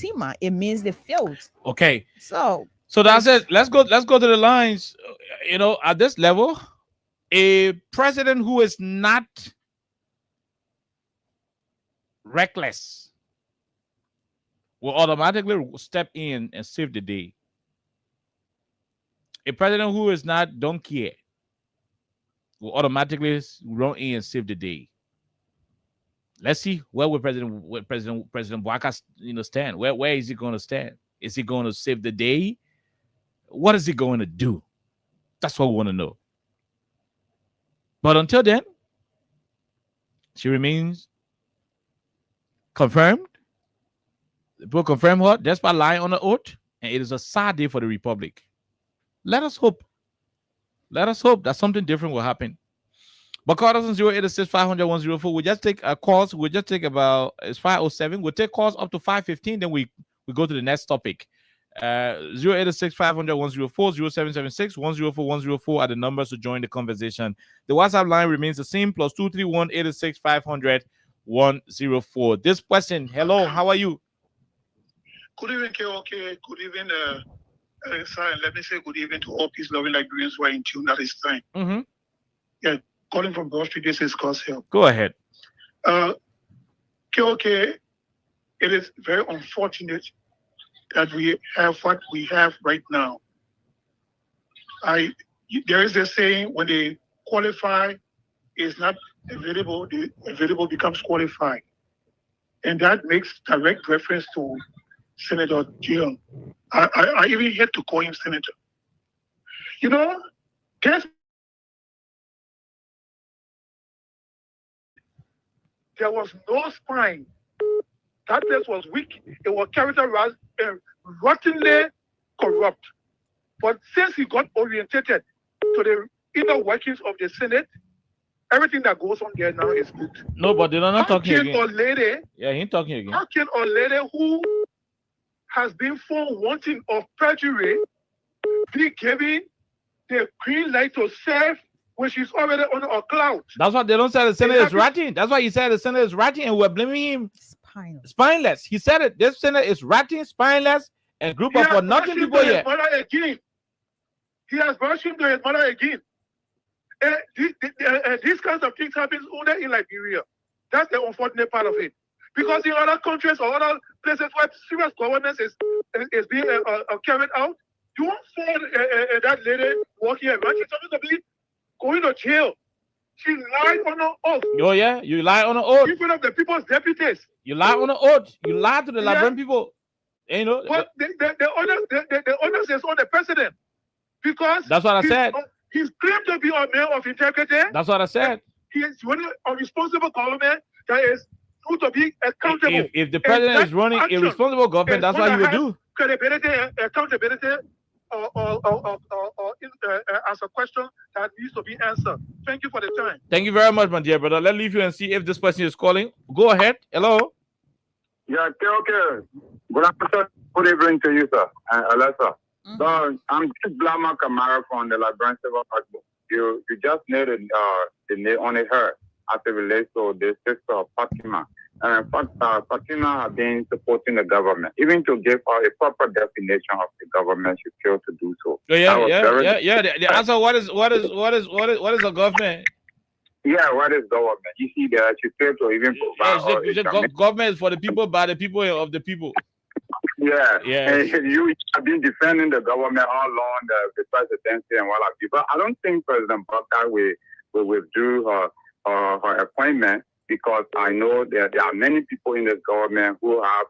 Fatima. It means they failed. Okay. So that's it. Let's go to the lines. You know, at this level, a president who is not reckless will automatically step in and save the day. A president who is not don't care will automatically run in and save the day. Let's see where will President Bouaka, stand. Where is he going to stand? Is he going to save the day? What is he going to do? That's what we want to know. But until then, she remains confirmed. The people confirm her despite lying on the oath, and it is a sad day for the Republic. Let us hope. Let us hope that something different will happen. But call us on 086-500-104. We just take calls. We'll just take about, it's 5:07. We'll take calls up to 5:15. Then we go to the next topic. 086-500-104, 0776-104-104 are the numbers to join the conversation. The WhatsApp line remains the same, +231 86500-104. This question, hello, how are you? Good evening, KOK. Good evening, sir. Let me say good evening to all peace-loving Liberians who are in tune at this time. Mm-hmm. Yeah, calling from Broad Street, this is Coshill. Go ahead. KOK, it is very unfortunate that we have what we have right now. There is a saying, when they qualify is not available, the available becomes qualified. And that makes direct reference to Senator Jill. I even hate to call him senator. You know, there was no spine. That place was weak. It was characterized rottenly corrupt. But since he got orientated to the inner workings of the Senate, everything that goes on there now is good. No, but they're not talking again. He ain't talking again. How can a lady who has been found wanting of perjury be given the green light to serve when she's already on a cloud? That's why they don't say the Senate is ratting. That's why he said the Senate is ratting, and we're blaming him. Spineless. He said it. This Senate is ratting, spineless, and group of for nothing people here. He has brushed him to his mother again. These kinds of things happen only in Liberia. That's the unfortunate part of it. Because in other countries or other places where serious governance is being carried out, you won't find that lady walking around. She's supposed to be going to jail. She lied on her oath. Oh yeah, you lie on an oath. In front of the people's deputies. You lie on an oath. You lie to the Liberian people. You know. But the onus is on the president, because that's what I said. He's claimed to be a man of integrity. That's what I said. He is running a responsible government that is going to be accountable. If the president is running a responsible government, that's what he will do. Credibility, accountability, as a question that needs to be answered. Thank you for the time. Thank you very much, my dear brother. Let's leave you and see if this person is calling. Go ahead. Hello. Yeah, okay. Good afternoon. Good evening to you, sir. Alessa. So I'm just Blama Kamara from the Liberian Civil Rights. You just nailed the nail on the head as it relates to the sister of Fatima. And in fact, Fatima has been supporting the government. Even to give her a proper definition of the government, she failed to do so. Yeah. The answer, what is a government? Yeah, what is government? You see that she failed to even provide. Government is for the people, by the people, of the people. Yeah. And you have been defending the government all along the presidency and what have you. But I don't think President Bouaka will withdraw her appointment, because I know that there are many people in this government who have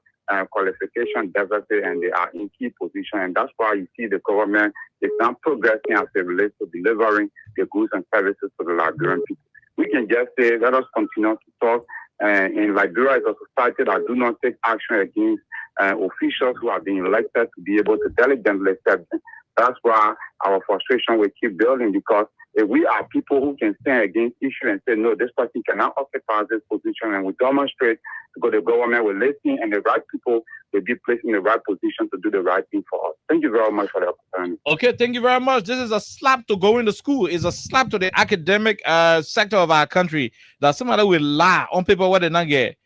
qualification deficit and they are in key position, and that's why you see the government is not progressing as it relates to delivering the goods and services to the Liberian people. We can just say, let us continue to talk. In Liberia is a society that do not take action against officials who are being elected to be able to diligently step them. That's why our frustration will keep building, because if we are people who can stand against issue and say, no, this person cannot occupy this position, and we demonstrate, because the government will listen and the right people will be placed in the right position to do the right thing for us. Thank you very much for the opportunity. Okay, thank you very much. This is a slap to going to school. It's a slap to the academic sector of our country, that somebody will lie on paper what they not get,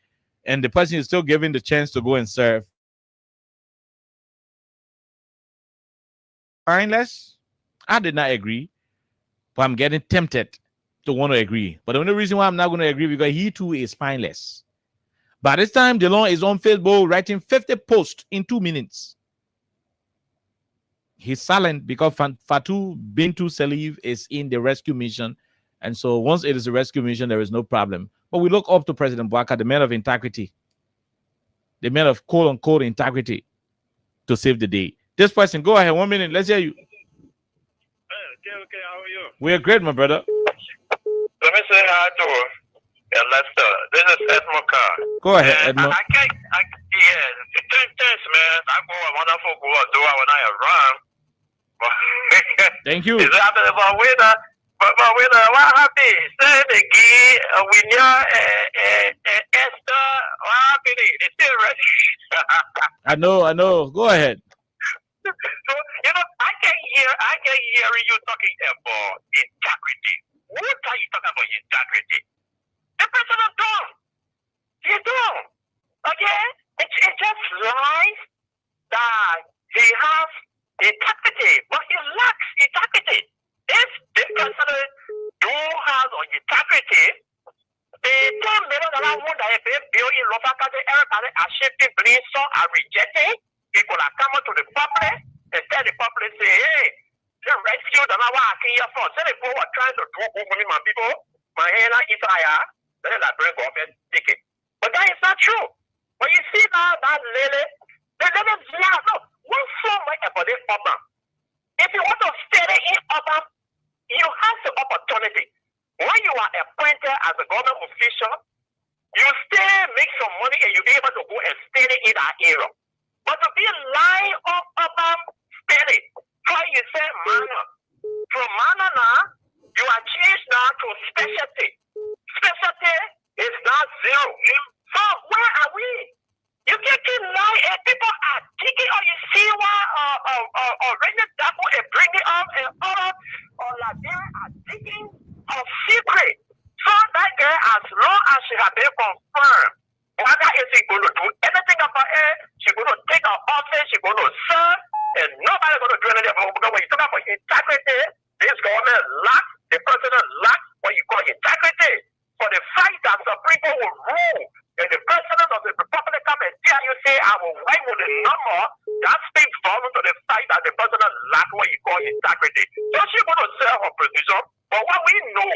and the person is still given the chance to go and serve. spineless? I did not agree, but I'm getting tempted to want to agree. But the only reason why I'm not going to agree because he too is spineless. By this time, DeLon is on Facebook writing 50 posts in 2 minutes. He's silent because Fatou Bintou Salif is in the rescue mission. And so once it is a rescue mission, there is no problem. But we look up to President Bouaka, the man of integrity, the man of quote-unquote integrity to save the day. This person, go ahead, 1 minute. Let's hear you. Okay, how are you? We're great, my brother. Let me say hi to Lester. This is Edmond Carr. Go ahead, Edmond. Thanks, man. I go a wonderful go do when I run. Thank you. Is that about winner? But winner, what happened? Say the key, winner, Esther, what happened? It's still rich. I know. Go ahead. So, I can hear you talking about integrity. What are you talking about integrity? The president don't. He don't. Okay? It's just lies that he has integrity, but he lacks integrity. If the president don't have integrity, the $10 million won that he bill in Lofa Country, everybody are shifting, please, so are rejecting. People are coming to the public and tell the public, say, hey, the rescue that I want here for. So they were trying to talk over me, my people, my hand is higher, then I bring up and take it. But that is not true. But you see now that lady, the lady, no, what's so much about this problem? If you want to stay in urban, you have the opportunity. When you are appointed as a government official, you still make some money and you'll be able to go and stay in that area. But to be lying on urban steady, why you say manner? From manner now, you are changed now to specialty. Specialty is not zero. So where are we? You can't keep lying and people are digging or you see why Regina Dapple and bring it up and other or Liberia are digging a secret. So that girl, as long as she has been confirmed, whether is she going to do anything about it, she's going to take her office, she's going to serve, and nobody's going to do anything about it. Because when you talk about integrity, this government lacks, the president lacks what you call integrity. For the fact that some people will rule, and the president of the republic come and tell you, say, I will wait with the number, that speaks volume to the fact that the president lacks what you call integrity. So she's going to sell her position, but what we know,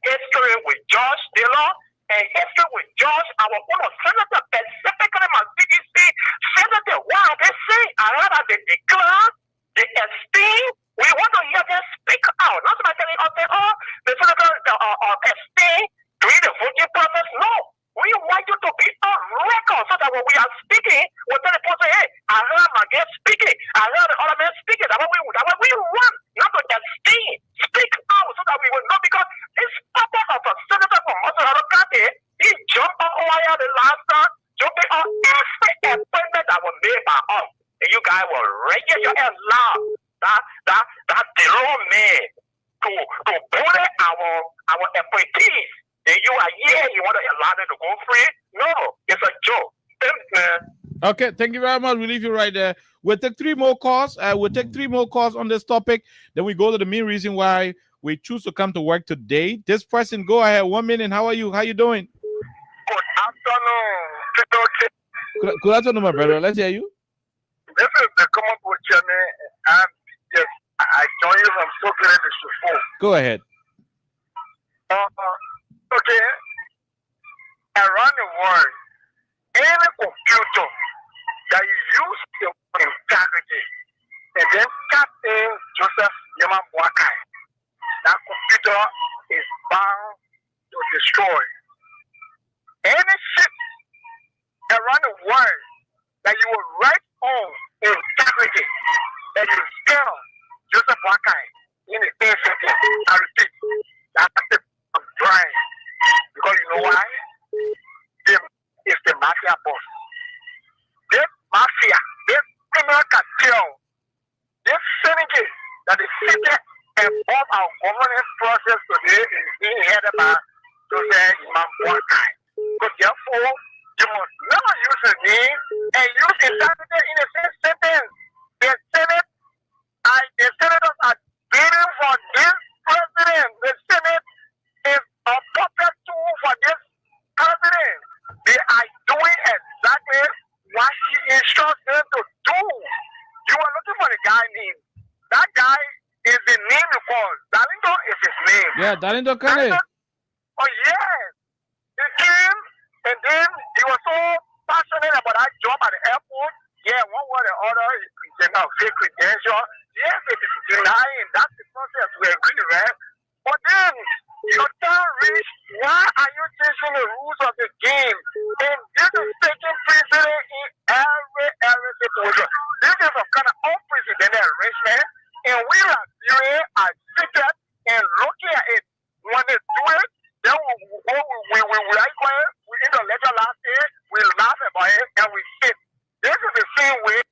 history with George Taylor, and history with George, our own senator, specifically my CDC, senator, what they say, I heard that they declare, they esteem, we want to hear them speak out. Not somebody telling us, oh, the senator esteem during the voting process. No. We want you to be on record so that when we are speaking, we'll tell the person, hey, I heard my guest speaking. I heard the other man speaking. That way we want not to esteem. Speak out so that we will know, because this father of a senator from Massachusetts County, he jumped on wire the last time, jumping on every appointment that was made by us. And you guys will raise your hands loud. That the wrong man to bully our appointees. And you are here, you want to allow them to go free? No, it's a joke. Thanks, man. Okay, thank you very much. We'll leave you right there. We'll take 3 more calls. We'll take 3 more calls on this topic. Then we go to the main reason why we choose to come to work today. This person, go ahead. 1 minute. How are you? How you doing? Good afternoon. Good afternoon, my brother. Let's hear you. This is the Common Voice Chairman, and yes, I join you from Sophia to Shufo. Go ahead. Okay, around the world, any computer that you use your integrity and then tap in Joseph Yaman Bouaka, that computer is bound to destroy. Any ship around the world that you will write on integrity that you spell Joseph Bouaka in the 10 seconds, I repeat, that's the drying. Because you know why? It's the mafia boss. This mafia, this criminal cartel, this syndicate that is sitting above our governance process today is being headed by Joseph Yaman Bouaka. So therefore, you must never use the name and use integrity in the same sentence. The Senate The senators are bidding for this president. The Senate is a puppet tool for this president. They are doing exactly what he instructs them to do. You are looking for the guy named. That guy is the name you call. Dalindo is his name. Yeah, Dalindo Kane. Oh, yes. He came and then he was so passionate about that job at the airport. Yeah, one way or the other, he can have fake credential. Yes, it is denying. That's the process. We agree, right? But then, your time reached. Why are you changing the rules of the game? And this is taking precedent in every situation. This is a kind of unprecedented arrangement. And we are viewing as secret and looking at it. When they do it, then we like it. We in the lecture last year, we laugh about it and we sit. This is the same way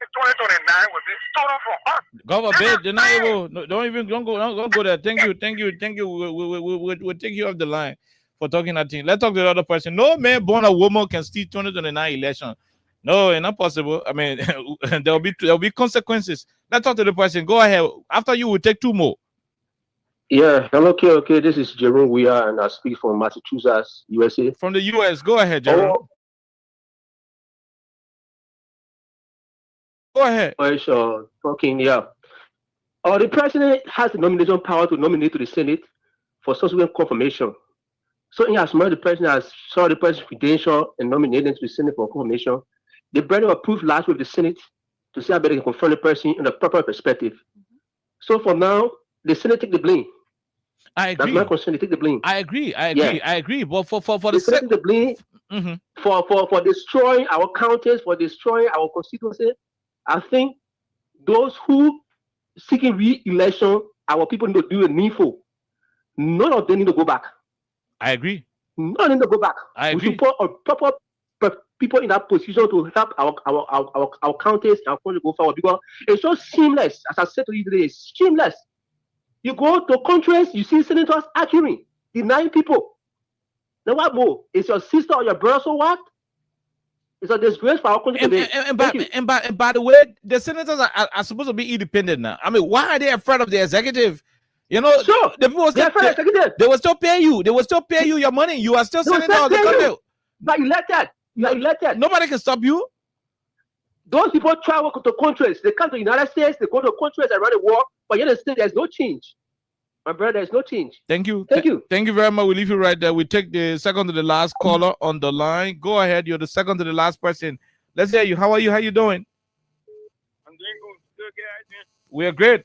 2029 will be stolen from us. Go forbid, deniable. No, don't go there. Thank you. We'll take you off the line for talking that thing. Let's talk to the other person. No man born a woman can steal 2029 election. No, it's not possible. I mean, there'll be consequences. Let's talk to the person. Go ahead. After you, we'll take two more. Yeah, hello, okay. This is Jerome Weir, and I speak from Massachusetts, USA. From the US. Go ahead, Jerome. Go ahead. Talking, yeah. The president has the nomination power to nominate to the Senate for subsequent confirmation. So, in as much the president has saw the president's credential and nominated to the Senate for confirmation, the president approved last week the Senate to see how better they can confirm the person in a proper perspective. So, for now, the Senate take the blame. I agree. That's my concern. They take the blame. I agree. Yeah. I agree. But for the Senate take the blame for destroying our counties, for destroying our constituency. I think those who seeking re-election, our people need to do a needful. None of them need to go back. I agree. None of them need to go back. I agree. We should put proper people in that position to help our counties and our country go forward, because it's so seamless. As I said to you today, it's seamless. You go to countries, you see senators arguing, denying people. Now what more? Is your sister or your brother, so what? It's a disgrace for our country today. And by the way, the senators are supposed to be independent now. I mean, why are they afraid of the executive? You know, sure. The people they will still pay you. They will still pay you your money. You are still senator of the country. But you elected. You are elected. Nobody can stop you. Those people travel to countries. They come to the United States. They go to countries around the world. But in the States, there's no change. My brother, there's no change. Thank you. Thank you. Thank you very much. We leave you right there. We take the second to the last caller on the line. Go ahead. You're the second to the last person. Let's hear you. How are you? How you doing? I'm doing good. We are great.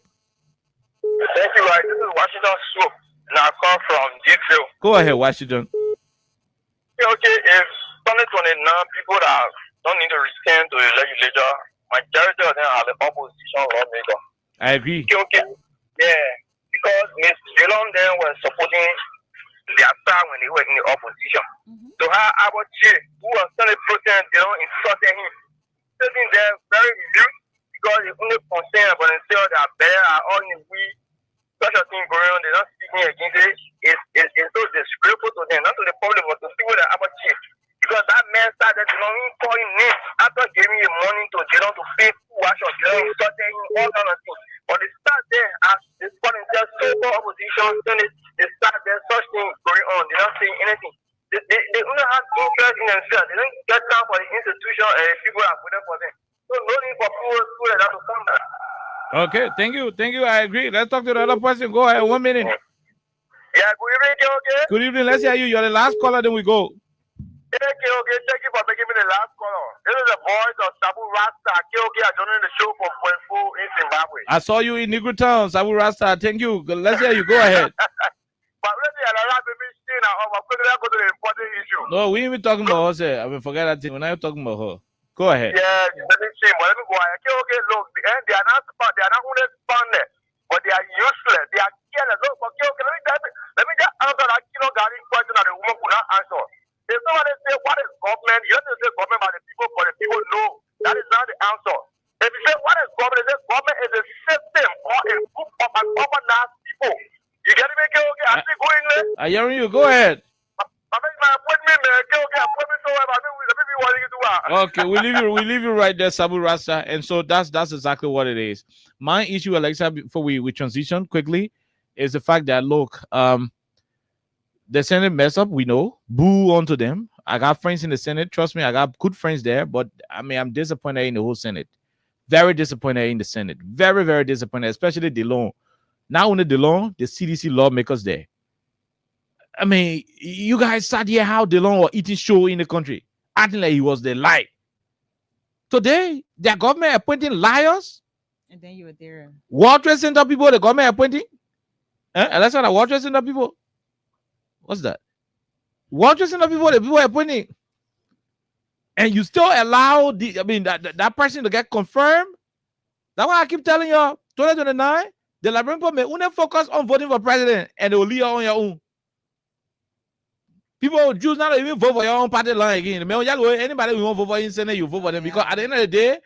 Thank you, right? This is Washington Swoop, and I come from Deepville. Go ahead, Washington. Okay, if 2029 people that don't need to return to the legislature, majority of them are the opposition lawmakers. I agree. Okay. Yeah, because Ms. Dillon then was supporting their side when they were in the opposition. So how our chief, who was still protesting, they don't insult him, sitting there very mute, because the only concern about themselves that better are all in we such a thing going on, they're not speaking against it. It's so disgraceful to them, not to the public, but to people that our chief. Because that man started calling names after giving him money to Dillon to pay full wash of Dillon, insulting him, all kind of things. But they start there as they call themselves so-called opposition, then they start there, such things going on. They're not saying anything. They only have interest in themselves. They don't get time for the institution and people are voting for them. So no need for people like that to come back. Okay, thank you. I agree. Let's talk to the other person. Go ahead, 1 minute. Yeah, good evening, okay? Good evening. Let's hear you. You're the last caller, then we go. Okay. Thank you for making me the last caller. This is the voice of Sabu Rasta. Okay, I'm joining the show for Point 4 in Zimbabwe. I saw you in Negro Town, Sabu Rasta. Thank you. Let's hear you. Go ahead. But really, go to the important issue. No, we ain't even talking about her. Sir. I mean, forget that thing. We're not talking about her. Go ahead. Yeah, let me go ahead. Okay, look, they are not only funded, but they are useless. They are careless. Look, let me just answer that question that the woman could not answer. If somebody say what is government, you have to say government by the people, but the people know. That is not the answer. If you say what is government, say government is a system or a group of organized people. You get me? Okay, I speak good English. I hear you. Go ahead. I mean, my appointment, okay, appointment, so I mean, let me be what you do. Okay, we leave you right there, Sabu Rasta. And so that's exactly what it is. My issue, Alexa, before we transition quickly, is the fact that look, the Senate mess up, we know. Boo onto them. I got friends in the Senate. Trust me, I got good friends there. But I mean, I'm disappointed in the whole Senate. Very disappointed in the Senate. Very, very disappointed, especially DeLong. Not only DeLong, the CDC lawmakers there. I mean, you guys sat here how DeLong was eating show in the country, acting like he was the light. Today, their government appointing liars. And then you were there. World Trade Center people, the government appointing. That's not a World Trade Center people. What's that? World Trade Center people, the people appointing. And you still allow that person to get confirmed. That's why I keep telling you, 2029, the Liberian people may only focus on voting for president and they will leave on your own. People will choose not to even vote for your own party line again. Anybody who won't vote for in Senate, you vote for them. Because at the end of the day,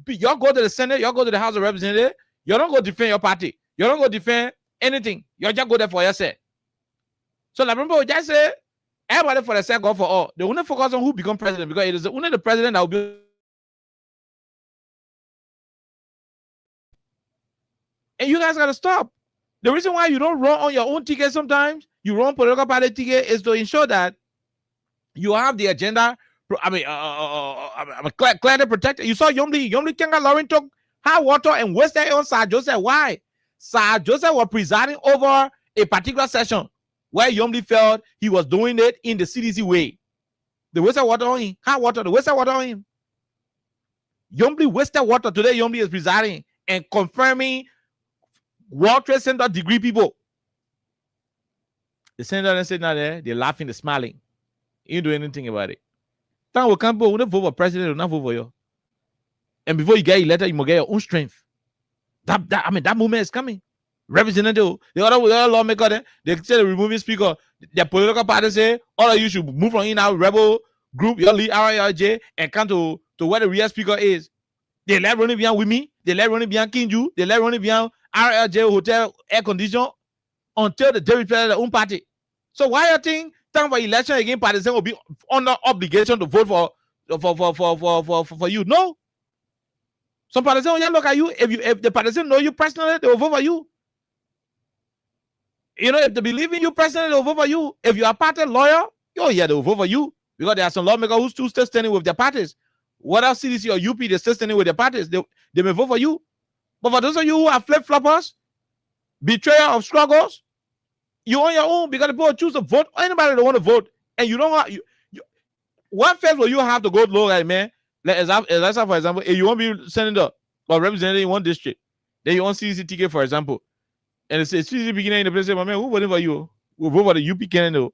y'all go to the Senate, y'all go to the House of Representatives, you don't go defend your party. You don't go defend anything. You just go there for yourself. So Liberian people just say, everybody for the sake of for all. They only focus on who become president because it is only the president that will be. And you guys gotta stop. The reason why you don't run on your own ticket sometimes, you run political party ticket, is to ensure that you have the agenda. Clearly protected. You saw Yomli Kenga Lauren took hot water and wasted on Sir Joseph. Why? Sir Joseph was presiding over a particular session where Yomli felt he was doing it in the CDC way. The wasted water on him, hot water, the wasted water on him. Yomli wasted water. Today, Yomli is presiding and confirming World Trade Center degree people. The senator and sitting out there, they're laughing, they're smiling. You don't do anything about it. Time will come, we don't vote for president, we'll not vote for you. And before you get elected, you must get your own strength. That moment is coming. Representative, the other lawmaker, they say the removing speaker, the political party say, all of you should move from in our rebel group, your lead RIJ, and come to where the real speaker is. They let Ronnie Bian with me, they let Ronnie Bian Kinju, they let Ronnie Bian RLJ hotel air condition until the day represent their own party. So why you think time for election again, partisan will be under obligation to vote for you? No. Some partisan will look at you. If the partisan know you personally, they will vote for you. You know, if they believe in you personally, they will vote for you. If you are party lawyer, they will vote for you. Because there are some lawmakers who still standing with their parties. Whether CDC or UP, they're still standing with their parties. They may vote for you. But for those of you who are flip-floppers, betrayer of struggles, you on your own because the people choose to vote. Anybody that want to vote, and you don't want what phase will you have to go low, like man? Let's say, for example, if you want to be senator or representative in one district, then you want CDC ticket, for example, and it says CDC beginning in the place, say, man, who voting for you? We'll vote for the UP candidate.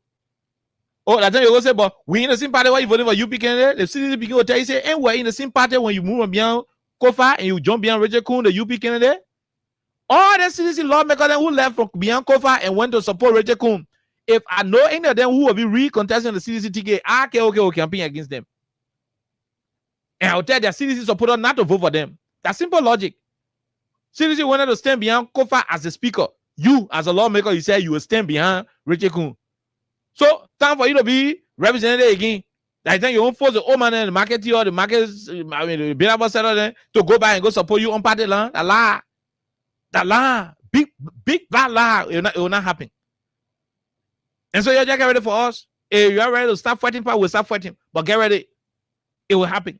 Oh, that time you go say, but we in the same party. Why you voting for UP candidate? The CDC beginning will tell you, say, and we're in the same party when you move beyond Kofa and you jump beyond Richard Kuhn, the UP candidate. All the CDC lawmakers who left from beyond Kofa and went to support Richard Kuhn, if I know any of them who will be recontesting the CDC ticket, okay, campaign against them. And I'll tell their CDC supporter not to vote for them. That's simple logic. CDC wanted to stand behind Kofa as a speaker. You, as a lawmaker, you said you will stand behind Richard Kuhn. So, time for you to be represented again. I think you won't force the old man in the market or the markets, the Billable seller to go back and go support you on party land. That lie, big bad lie, it will not happen. And so you're just get ready for us. If you're ready to start fighting, we'll start fighting. But get ready, it will happen.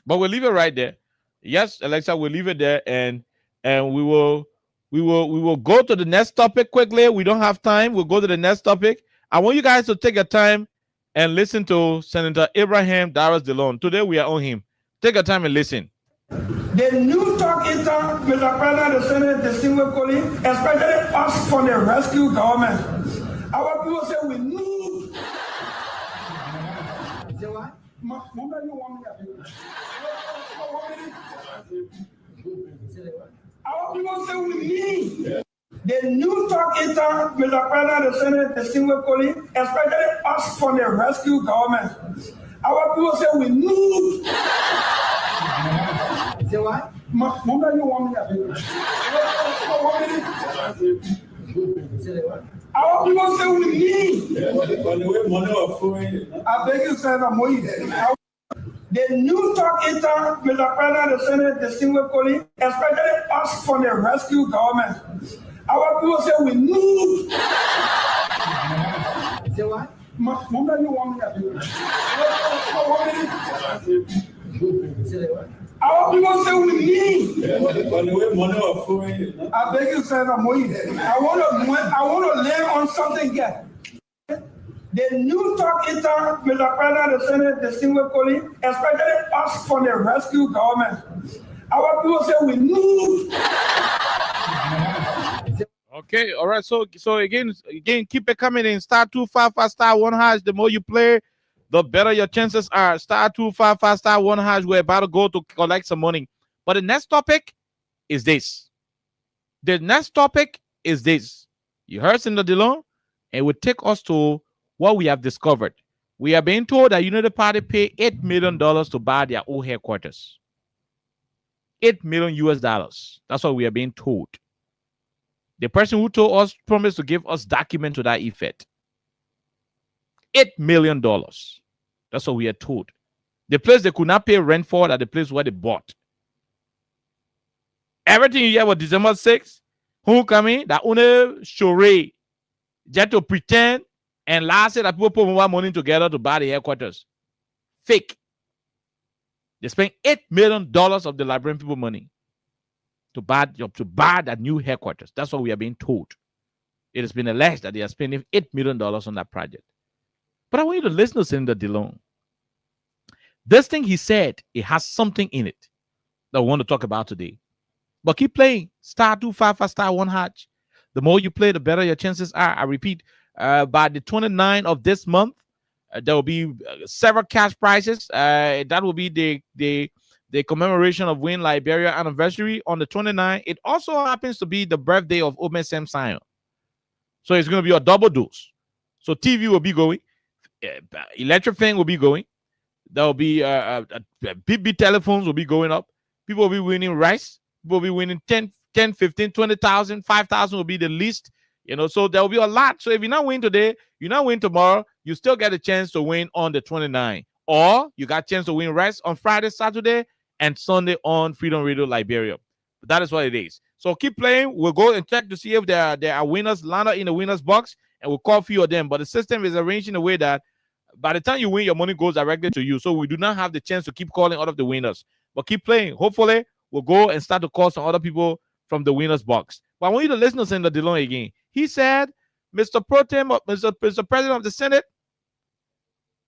But we'll leave it right there. Yes, Alexa, we'll leave it there, and we will go to the next topic quickly. We don't have time. We'll go to the next topic. I want you guys to take your time and listen to Senator Abraham Darius DeLong. Today we are on him. Take your time and listen. The new talk is Mr. President, the Senate, the single colleague, especially us from the rescue government. Our people say we need. Say what? Our people say we need. The new talk is Mr. President, the Senate, the single colleague, especially us from the rescue government. Our people say we need. Say what? Our people say we need. I beg you, Senator Moise. The new talk intern, Mr. President, the Senate, the single colleague, especially us from the rescue government. Our people say we need. Say what? Mama, you want me to do it? Our people say we need. I beg you, Senator Moise. I want to lay on something here. The new talk intern, Mr. President, the Senate, the single colleague, especially us from the rescue government. Our people say we need. Okay, all right. So again, keep it coming in. *255 *1#. The more you play, the better your chances are. *255 *1#. We're about to go to collect some money. But the next topic is this. You heard Senator Dillon, and it would take us to what we have discovered. We are being told that Unity Party paid $8 million to buy their old headquarters. $8 million US. That's what we are being told. The person who told us promised to give us document to that effect. $8 million. That's what we are told. The place they could not pay rent for, at the place where they bought. Everything you hear about December 6th, who coming, that only charade, just to pretend and last year that people put more money together to buy the headquarters. Fake. They spent $8 million of the Liberian people money to buy that new headquarters. That's what we are being told. It has been alleged that they are spending $8 million on that project. But I want you to listen to Senator Dillon. This thing he said, it has something in it that we want to talk about today. But keep playing. *255 *1#. The more you play, the better your chances are. I repeat, by the 29th of this month, there will be several cash prizes. That will be the commemoration of Win Liberia anniversary on the 29th. It also happens to be the birthday of Ome Sem Sion. So it's going to be a double dose. So TV will be going. Electric fan will be going. There will be BB telephones will be going up. People will be winning rice. People will be winning 10, 15, 20,000, 5,000 will be the least. So there will be a lot. So if you're not winning today, you're not winning tomorrow, you still get a chance to win on the 29th. Or you got a chance to win rice on Friday, Saturday, and Sunday on Freedom Radio Liberia. But that is what it is. So keep playing. We'll go and check to see if there are winners landed in the winners box, and we'll call a few of them. But the system is arranged in a way that by the time you win, your money goes directly to you. So we do not have the chance to keep calling out of the winners. But keep playing. Hopefully, we'll go and start to call some other people from the winners box. But I want you to listen to Senator Dillon again. He said, Mr. President of the Senate,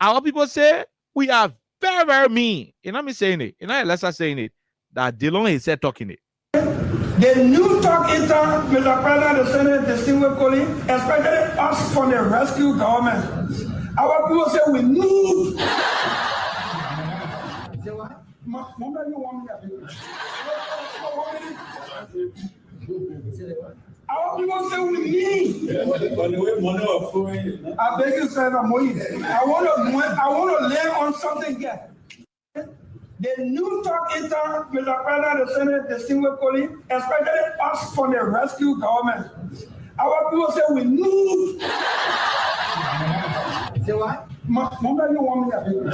our people say we are very, very mean. You're not me saying it. You're not Alessa saying it. That Dillon is said talking it. The new talk intern, Mr. President of the Senate, the single colleague, especially us from the rescue government. Our people say we need. Say what? Mama, you want me to do it? Our people say we need. I beg you, Senator Moise. I want to lay on something here. The new talk intern, Mr. President of the Senate, the single colleague, especially us from the rescue government. Our people say we need. Say what? Mama, you want me to do it?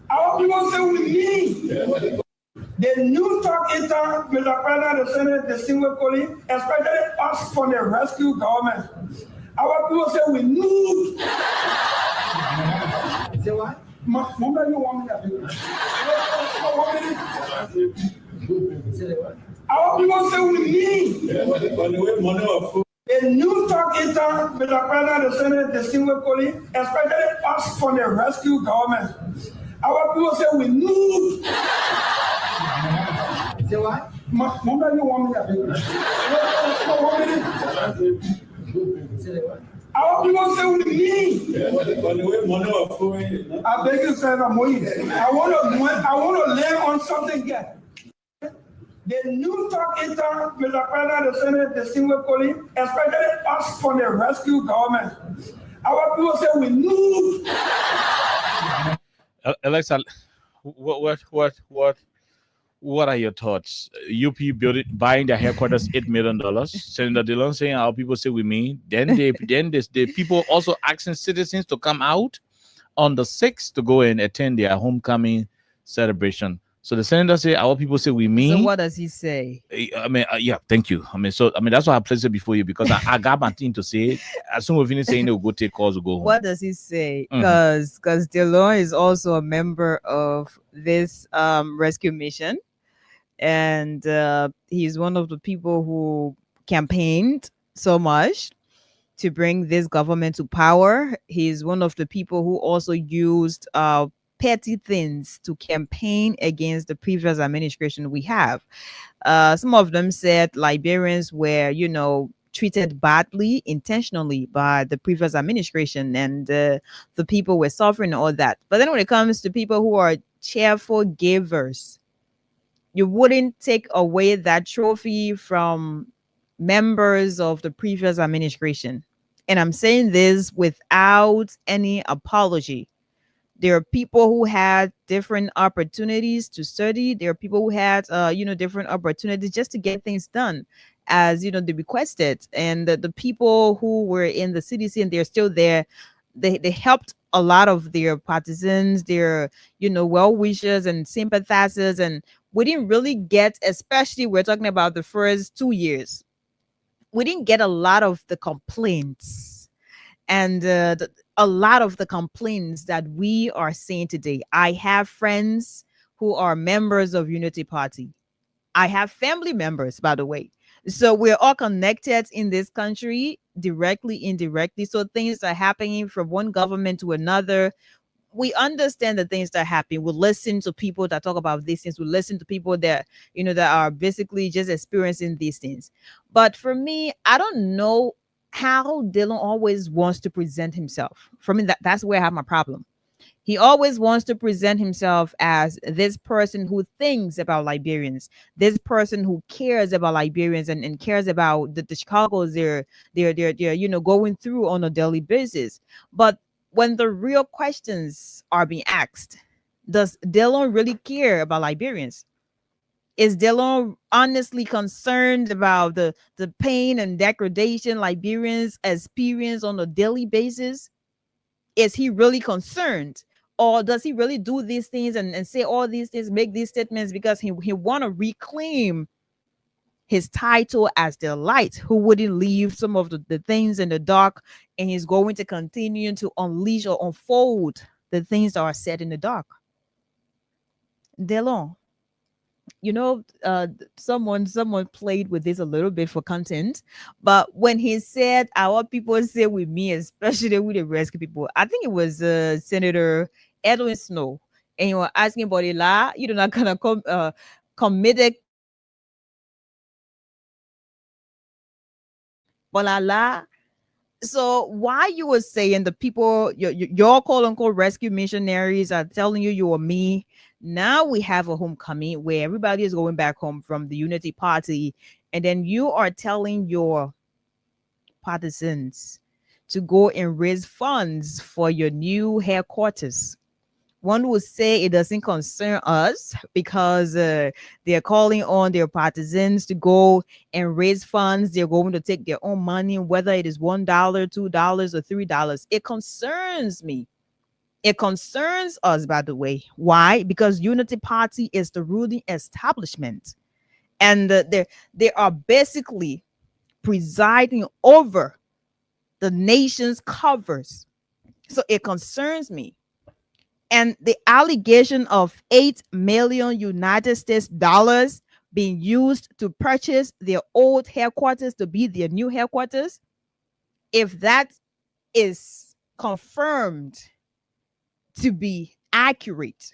Our people say we need. The new talk intern, Mr. President of the Senate, the single colleague, especially us from the rescue government. Our people say we need. Say what? Mama, you want me to do it? Our people say we need. The new talk intern, Mr. President of the Senate, the single colleague, especially us from the rescue government. Our people say we need. Say what? Mama, you want me to do it? Our people say we need. I beg you, Senator Moise. I want to lay on something here. The new talk intern, Mr. President of the Senate, the single colleague, especially us from the rescue government. Our people say we need. Alexa, what What are your thoughts? UP buying their headquarters $8 million. Senator Dillon saying our people say we mean. Then the people also asking citizens to come out on the 6th to go and attend their homecoming celebration. So the senator say our people say we mean. So what does he say? I mean, yeah, thank you. I mean, that's why I placed it before you, because I got my thing to say. As soon as we finish saying, they'll go take calls, we'll go home. What does he say? Because Dillon is also a member of this rescue mission, and he's one of the people who campaigned so much to bring this government to power. He's one of the people who also used petty things to campaign against the previous administration we have. Some of them said Liberians were, treated badly intentionally by the previous administration, and the people were suffering all that. But then when it comes to people who are cheerful givers, you wouldn't take away that trophy from members of the previous administration. And I'm saying this without any apology. There are people who had different opportunities to study. There are people who had, different opportunities just to get things done as, they requested. And the people who were in the CDC and they're still there, they helped a lot of their partisans, their, well-wishers and sympathizers. And we didn't really get, especially we're talking about the first 2 years, we didn't get a lot of the complaints. And a lot of the complaints that we are seeing today. I have friends who are members of Unity Party. I have family members, by the way. So we're all connected in this country, directly, indirectly. So things are happening from one government to another. We understand the things that are happening. We listen to people that talk about these things. We listen to people that, that are basically just experiencing these things. But for me, I don't know how Dillon always wants to present himself. For me, that's where I have my problem. He always wants to present himself as this person who thinks about Liberians, this person who cares about Liberians and cares about the Chicagos they're going through on a daily basis. But when the real questions are being asked, does Dillon really care about Liberians? Is Dillon honestly concerned about the pain and degradation Liberians experience on a daily basis? Is he really concerned? Or does he really do these things and say all these things, make these statements because he want to reclaim his title as the light who wouldn't leave some of the things in the dark, and he's going to continue to unleash or unfold the things that are said in the dark? Dillon, someone played with this a little bit for content, but when he said our people say with me, especially with the rescue people, I think it was Senator Edwin Snow, and you were asking about the law, you're not gonna commit la. So why you were saying the people, your quote unquote rescue missionaries are telling you are me? Now we have a homecoming where everybody is going back home from the Unity Party, and then you are telling your partisans to go and raise funds for your new headquarters. One would say it doesn't concern us because they're calling on their partisans to go and raise funds. They're going to take their own money, whether it is $1, $2, or $3. It concerns me. It concerns us, by the way. Why? Because Unity Party is the ruling establishment, and they are basically presiding over the nation's covers. So it concerns me. And the allegation of $8 million United States dollars being used to purchase their old headquarters to be their new headquarters, if that is confirmed to be accurate,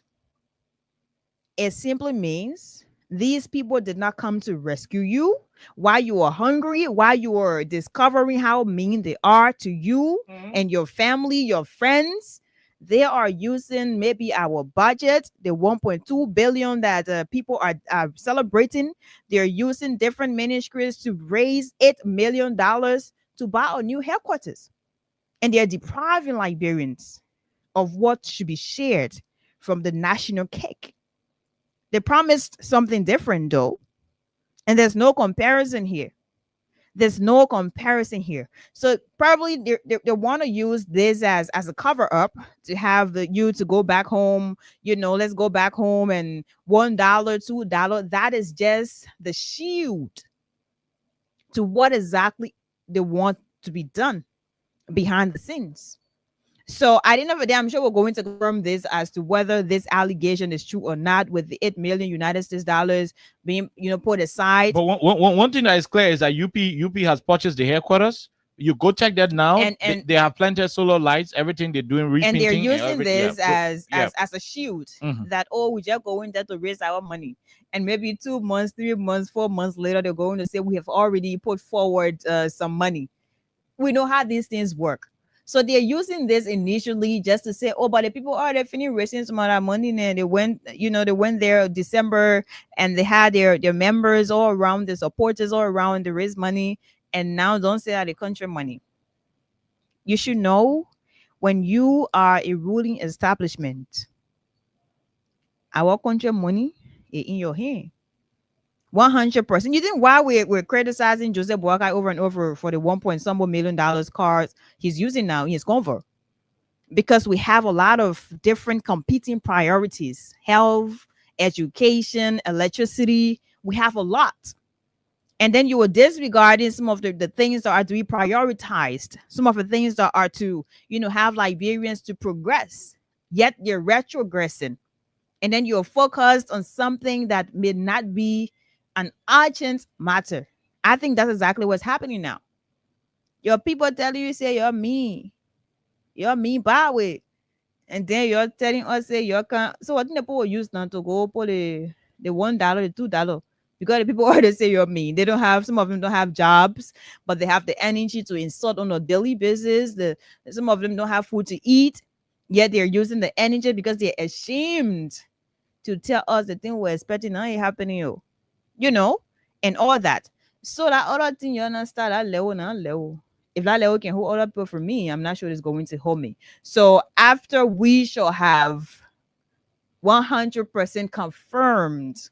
it simply means these people did not come to rescue you while you are hungry, while you are discovering how mean they are to you and your family, your friends. They are using maybe our budget, the 1.2 billion that people are celebrating. They're using different ministries to raise $8 million to buy a new headquarters. And they're depriving Liberians of what should be shared from the national cake. They promised something different though. And there's no comparison here. There's no comparison here. So probably they want to use this as a cover up to have you to go back home. Let's go back home, and $1, $2. That is just the shield to what exactly they want to be done behind the scenes. So at the end of the day, I'm sure we're going to confirm this as to whether this allegation is true or not, with the 8 million United States dollars being, put aside. But one thing that is clear is that UP has purchased the headquarters. You go check that now. And they have planted solar lights, everything they're doing, repainting, and they're using this as a shield that we just going there to raise our money. And maybe 2 months, 3 months, 4 months later, they're going to say we have already put forward some money. We know how these things work. So they're using this initially just to say, but the people they're finished raising some of that money, and they went there December, and they had their members all around, the supporters all around to raise money, and now don't say that the country money. You should know, when you are a ruling establishment, our country money is in your hand. 100%. You think why we're criticizing Joseph Boakai over and over for the $1 million cars he's using now in his convo? Because we have a lot of different competing priorities: health, education, electricity. We have a lot. And then you were disregarding some of the things that are to be prioritized, some of the things that are to, have Liberians to progress, yet they're retrogressing. And then you're focused on something that may not be an urgent matter. I think that's exactly what's happening now. Your people tell you, say you're mean bad way, and then you're telling us, say you can't. So what the people will use now to go for the $1, the $2, because the people already say you're mean. They don't have, some of them don't have jobs, but they have the energy to insult on a daily basis. Some of them don't have food to eat, yet they're using the energy because they're ashamed to tell us the thing we're expecting now ain't happening, and all that. So that other thing, you understand, that level. If that level can hold other people for me, I'm not sure it's going to hold me. So after we shall have 100% confirmed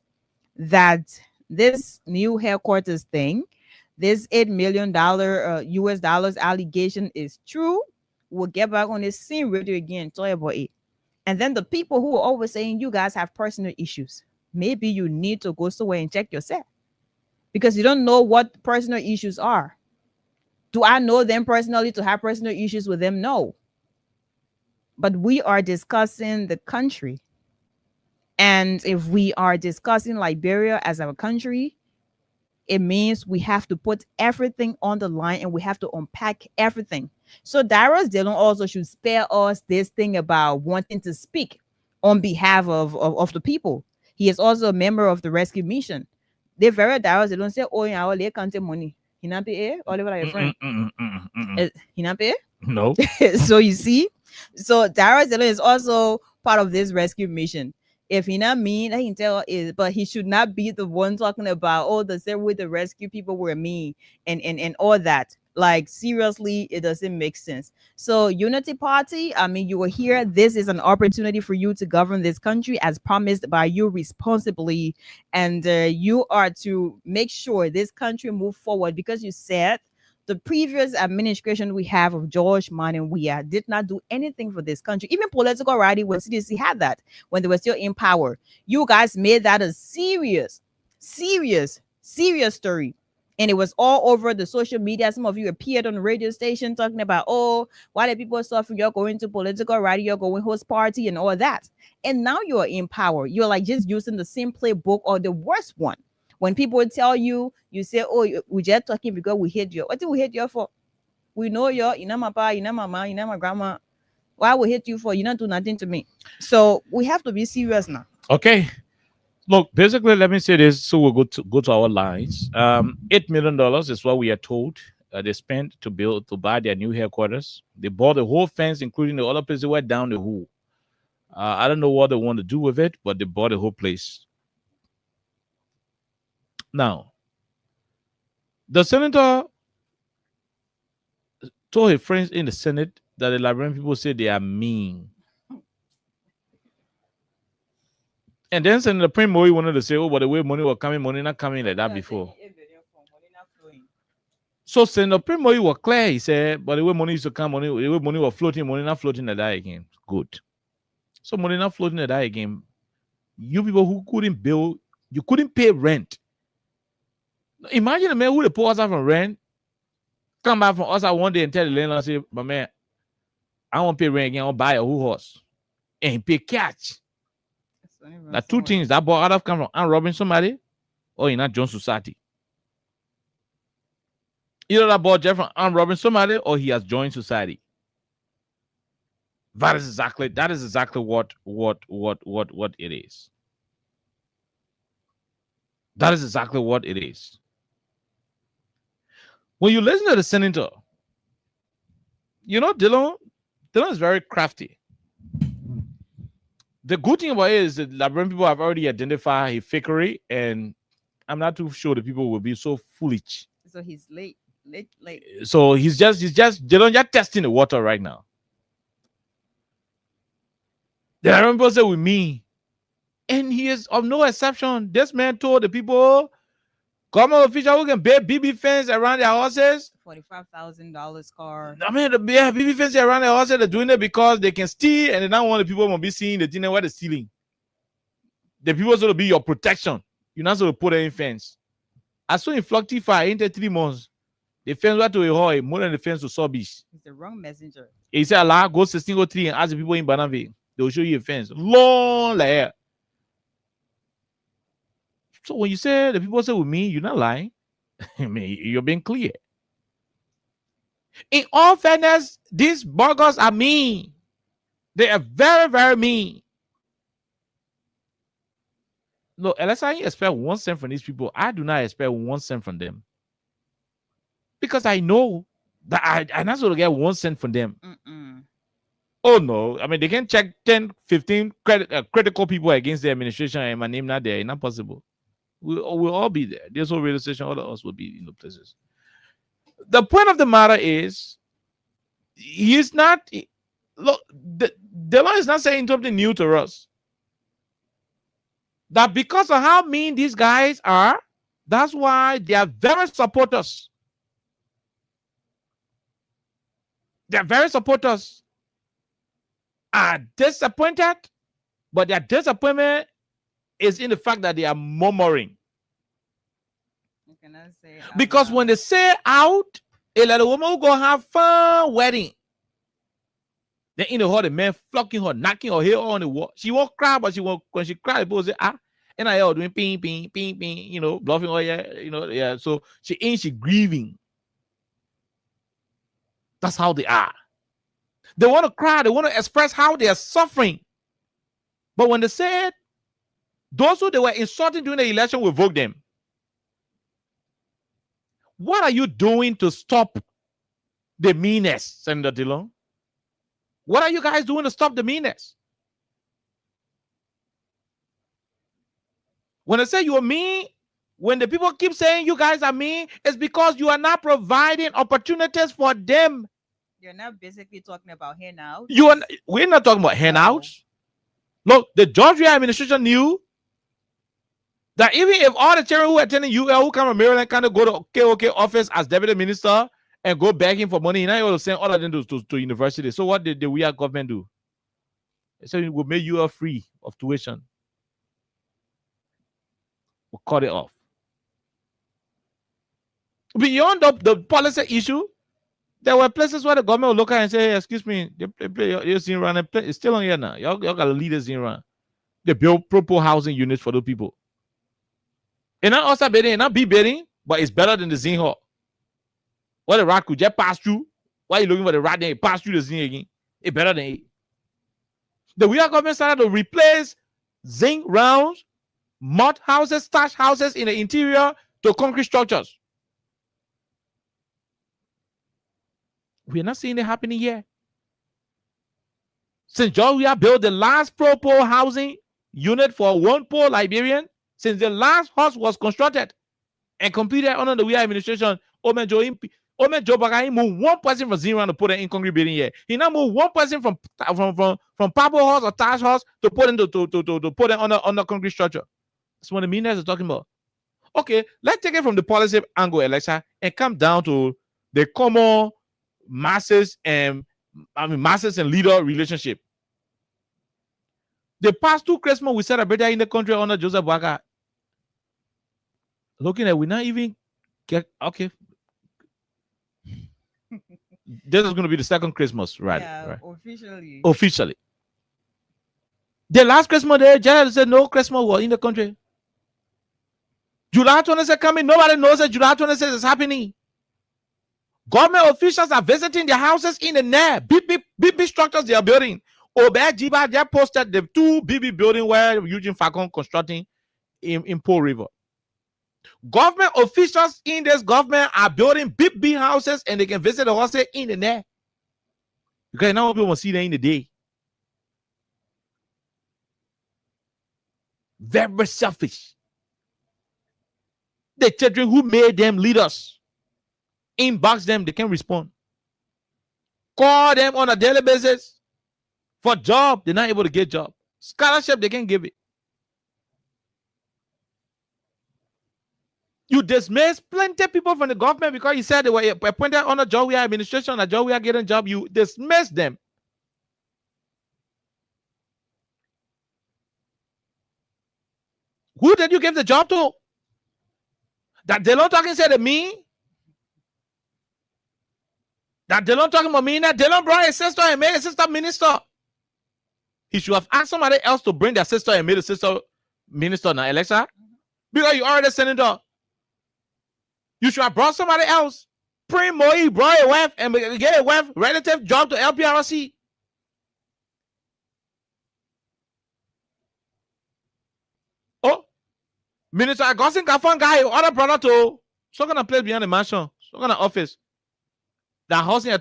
that this new headquarters thing, this $8 million US dollars allegation is true, we'll get back on this same radio again, talk about it. And then the people who are always saying you guys have personal issues, maybe you need to go somewhere and check yourself, because you don't know what personal issues are. Do I know them personally to have personal issues with them? No. But we are discussing the country. And if we are discussing Liberia as our country, it means we have to put everything on the line, and we have to unpack everything. So Darius Dillon also should spare us this thing about wanting to speak on behalf of the people. He is also a member of the rescue mission. They very Darius Dillon say, oh, yeah, they can't take money. He not pay, Oliver, your friend. He not pay? No. So you see, so Darius Dillon is also part of this rescue mission. If he not mean, I can tell is, but he should not be the one talking about, the same way the rescue people were mean and all that. Like, seriously, it doesn't make sense. So Unity Party, I mean, you will hear this is an opportunity for you to govern this country as promised by you responsibly. And you are to make sure this country move forward, because you said the previous administration we have of George Manneh Weah did not do anything for this country. Even political rally, when CDC had that, when they were still in power, you guys made that a serious story. And it was all over the social media. Some of you appeared on the radio station talking about, why the people suffering, you're going to political rally, you're going host party and all that. And now you're in power. You're like just using the same playbook, or the worst one. When people tell you, you say, we just talking because we hate you. What do we hate you for? We know you know my pa, you know my mama, you know my grandma. Why we hate you for? You don't do nothing to me. So we have to be serious now. Okay. Look, basically, let me say this, so we'll go to our lines. $8 million is what we are told they spent to buy their new headquarters. They bought the whole fence, including the other place they went down the hole. I don't know what they want to do with it, but they bought the whole place. Now, the senator told his friends in the Senate that the Liberian people say they are mean. And then Senator Prim Moy wanted to say, oh, but the way money was coming, money not coming like that before. So Senator Prim Moy was clear. He said, but the way money used to come, the way money was floating, money not floating like that again. Good. So money not floating like that again. You people who couldn't build, you couldn't pay rent. Imagine a man who pull us out from rent, come back from us out one day and tell the landlord, say, but man, I won't pay rent again, I'll buy a whole horse. And he pay cash. Now, two things that bought out of come from and robbing somebody or in a John Society. Either that bought Jeff from and robbing somebody or he has joined society. That is exactly what it is. That is exactly what it is. When you listen to the senator, you know, Dillon is very crafty. The good thing about it is that Liberian people have already identified his fakery, and I'm not too sure the people will be so foolish. So he's late. So he's just Dillon just testing the water right now. The Liberian people say with me, and he is of no exception. This man told the people, government officials who can build BB fence around their houses. $45,000 car. I mean, the BB fence around their houses, they're doing it because they can steal, and they don't want the people to be seeing the thing where they're stealing. The people are going to be your protection. You're not going to put any fence. I saw in Flocktify into 3 months. The fence went to a hall, more than the fence to Sobis. It's the wrong messenger. He said, Allah, go to 1603 and ask the people in Banave. They will show you a fence. Long like that. So when you say the people say with me, you're not lying. I mean, you're being clear. In all fairness, these burgers are mean. They are very, very mean. No, unless I expect 1 cent from these people, I do not expect 1 cent from them. Because I know that I'm not going to get 1 cent from them. Oh, no. I mean, they can check 10, 15 critical people against the administration and my name not there. It's not possible. We'll all be there. This whole radio station, all of us will be in the places. The point of the matter is, he's not. Look, the law is not saying something new to us. That because of how mean these guys are, that's why they are very supporters. They are very supporters. Are disappointed, but their disappointment is in the fact that they are murmuring. Because when they say out, a little woman will go have fun wedding. Then in the hall, the man flocking her, knocking her hair on the wall. She won't cry, but when she cries, people say, and I all doing ping, ping, ping, ping, you know, bluffing her, yeah. So she grieving. That's how they are. They want to cry, they want to express how they are suffering. But when they said, those who they were insulting during the election will vote them. What are you doing to stop the meanness, Senator Dillon? What are you guys doing to stop the meanness? When I say you are mean, when the people keep saying you guys are mean, it's because you are not providing opportunities for them. You're not basically talking about handouts. We're not talking about handouts. Look, the Georgia administration knew that even if all the children who attended UL who come from Maryland kind of go to KOK office as deputy minister and go begging for money, now you're saying all of them to university. So what did the we government do? They said we'll make UL free of tuition. We'll cut it off. Beyond the policy issue, there were places where the government would look at and say, hey, excuse me, you're seeing run, it's still on here now. Y'all got to lead us in run. They build proper housing units for those people. And not also bidding, and not be bidding, but it's better than the Zin Hall. Where the rat could just pass through. Why are you looking for the rat? Then it pass through the Zin again. It's better than it. The Uyghur government started to replace zinc rounds, mud houses, thatch houses in the interior to concrete structures. We're not seeing it happening yet. Since Georgia built the last pro-poor housing unit for one poor Liberian, since the last house was constructed and completed under the Uyghur administration, Ome Joe Baka, he moved one person from Zero to put an in concrete building here. He now moved one person from Pablo House or Taj House to put in to put it on the concrete structure. That's what the millionaires are talking about. Okay, let's take it from the policy angle, Alexa, and come down to the common masses and leader relationship. The past 2 Christmas we celebrated in the country under Joseph Boakai. Looking at, we not even get okay. This is going to be the second Christmas, right? Yeah, right. Officially. The last Christmas day, Jared said no Christmas was in the country. July 26 coming, nobody knows that July 26 is happening. Government officials are visiting their houses in the near big structures they are building. Obed Jiba, they posted the 2 BB building where Eugene Falcon constructing in Pearl River. Government officials in this government are building big houses and they can visit the houses in the near. Because now people will see them in the day. Very selfish. The children who made them leaders, inbox them, they can respond. Call them on a daily basis. For job, they're not able to get job. Scholarship, they can't give it. You dismiss plenty of people from the government because you said they were appointed on a job we are administration, a job we are getting job. You dismiss them. Who did you give the job to? That they don't talking say to me? That they don't talking about me? That they don't bring a sister and made a sister minister. He should have asked somebody else to bring their sister and made a sister minister now, Alexa. Because you already senator. You should have brought somebody else. Prim Moi brought a wife and get a wife relative job to LPRC. Oh, Minister Augustine Kafan guy, other brother to so gonna place behind the mansion, so gonna office. That housing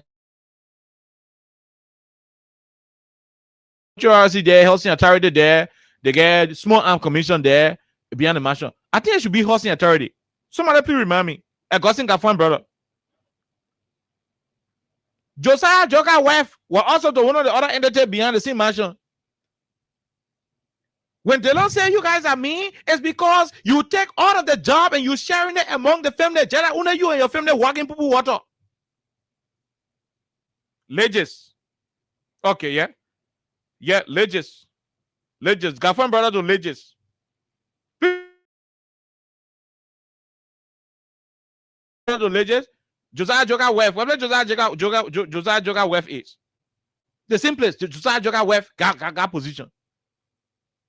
LPRC there, housing authority there, they get small arm commission there behind the mansion. I think it should be housing authority. Somebody please remind me. Augustine Kafan brother. Josiah Joker wife were also the one of the other entities behind the same mansion. When they don't say you guys are mean, it's because you take all of the job and you sharing it among the family. Jada, only you and your family walking people water. Legis. Okay, yeah. Yeah, Legis. Legis. Gafan brother to Legis. To Legis. Josiah Joker wife. What Josiah Joker wife is? The simplest. Josiah Joker wife got position.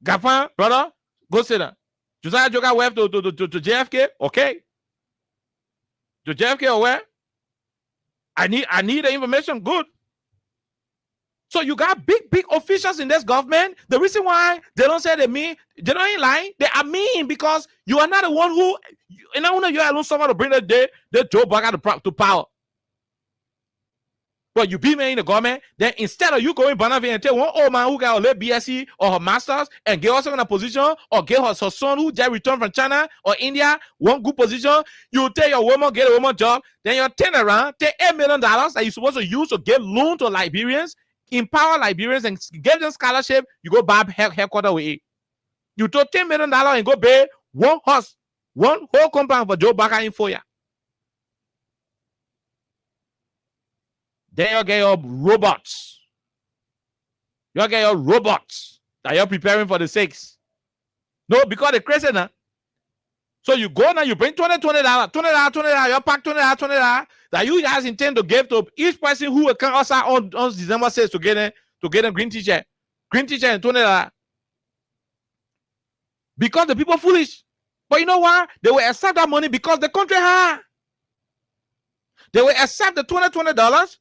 Gafan, brother, go sit down. Josiah Joker wife to JFK, okay. To JFK or where? I need the information. Good. So you got big officials in this government. The reason why they don't say they mean, they don't ain't lying. They are mean because you are not the one who, and I want you alone someone to bring the Joe Biden to power. But you be me in the government, then instead of you going Bonaventure and tell one old man who got a little BSc or her master's and get also in a position, or get her son who just returned from China or India, one good position, you tell your woman, get a woman job, then you turn around, take $8 million that you're supposed to use to get loan to Liberians, empower Liberians and give them scholarship, you go buy headquarters with it. You took $10 million and go pay one horse, one whole compound for Joe Baka in 4 years. Then you get your robots. You get your robots that you're preparing for the 6. No, because they're crazy now. So you go now, you bring $20, you pack $20 that you guys intend to give to each person who will come outside on December 6th to get them green t-shirt. Green t-shirt and $20. Because the people are foolish. But you know what? They will accept that money because the country high. They will accept the $20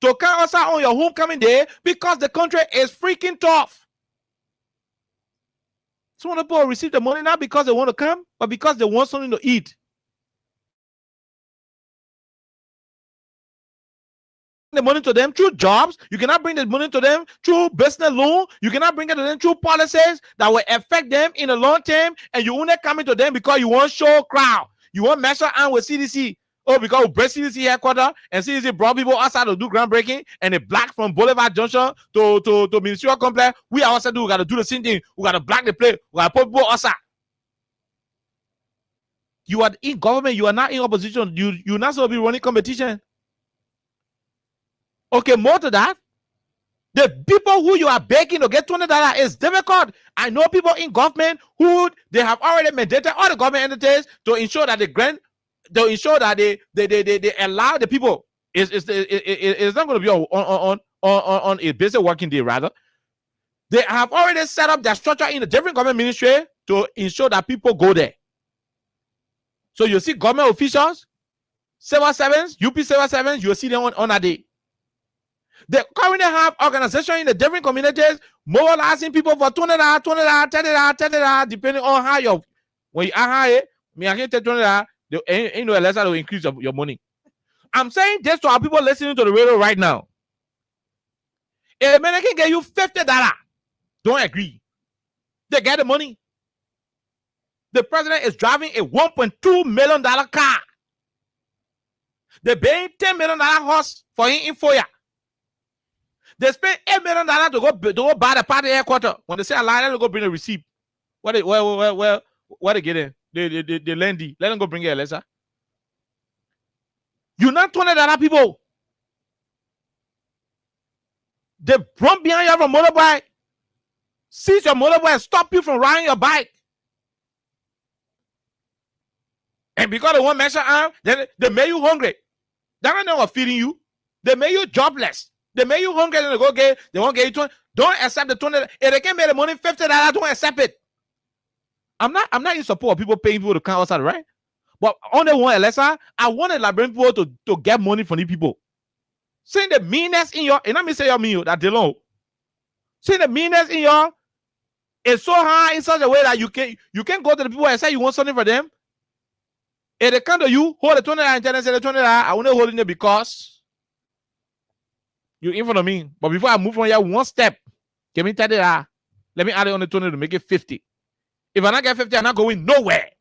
to come outside on your homecoming day because the country is freaking tough. Some people receive the money not because they want to come, but because they want something to eat. The money to them through jobs. You cannot bring the money to them through business loan. You cannot bring it to them through policies that will affect them in the long term. And you only coming to them because you want show crowd. You want measure on with CDC. Oh, because we break CDC headquarters and CDC brought people outside to do groundbreaking, and they black from Boulevard Junction to Ministerial Complex. We also do. We got to do the same thing. We got to black the place. We got to put people outside. You are in government. You are not in opposition. You're not supposed to be running competition. Okay, more to that. The people who you are begging to get $20 is difficult. I know people in government who they have already mandated all the government entities to ensure that they allow the people. It's not going to be on a basic working day. Rather, they have already set up their structure in a different government ministry to ensure that people go there. So you see government officials, civil servants, UP civil servants, you'll see them on a day. They currently have organizations in the different communities mobilizing people for $20, $30, depending on how you when you are high. I can't take $20. Ain't no less to increase your money. I'm saying this to our people listening to the radio right now. If a man can get you $50, don't agree. They get the money. The president is driving a $1.2 million car. They paying $10 million horse for him in FOIA. They spend $8 million to go buy the party headquarters. When they say a lie, they go bring a receipt. Where they get in? They lend. Let them go bring it, Alexa. You're not $20 people. They run behind you from motorbike, seize your motorbike, stop you from riding your bike. And because they want measure arm, then they make you hungry. They're not feeding you. They make you jobless. They make you hungry and they won't get you 20. Don't accept the $20. If they can make the money $50, don't accept it. I'm not in support of people paying people to come outside, right? But on the one, Alexa, I want the Liberian people to get money from these people. Seeing the meanness in your, and let me say your mean that they don't. Seeing the meanness in your, it's so high in such a way that you can go to the people and say you want something for them. If they come to you, hold the $20 and tell them, say the $20, I want to hold it because you're in front of me. But before I move from here one step, give me $30. Let me add it on the 20 to make it 50. If I not get 50, I'm not going nowhere.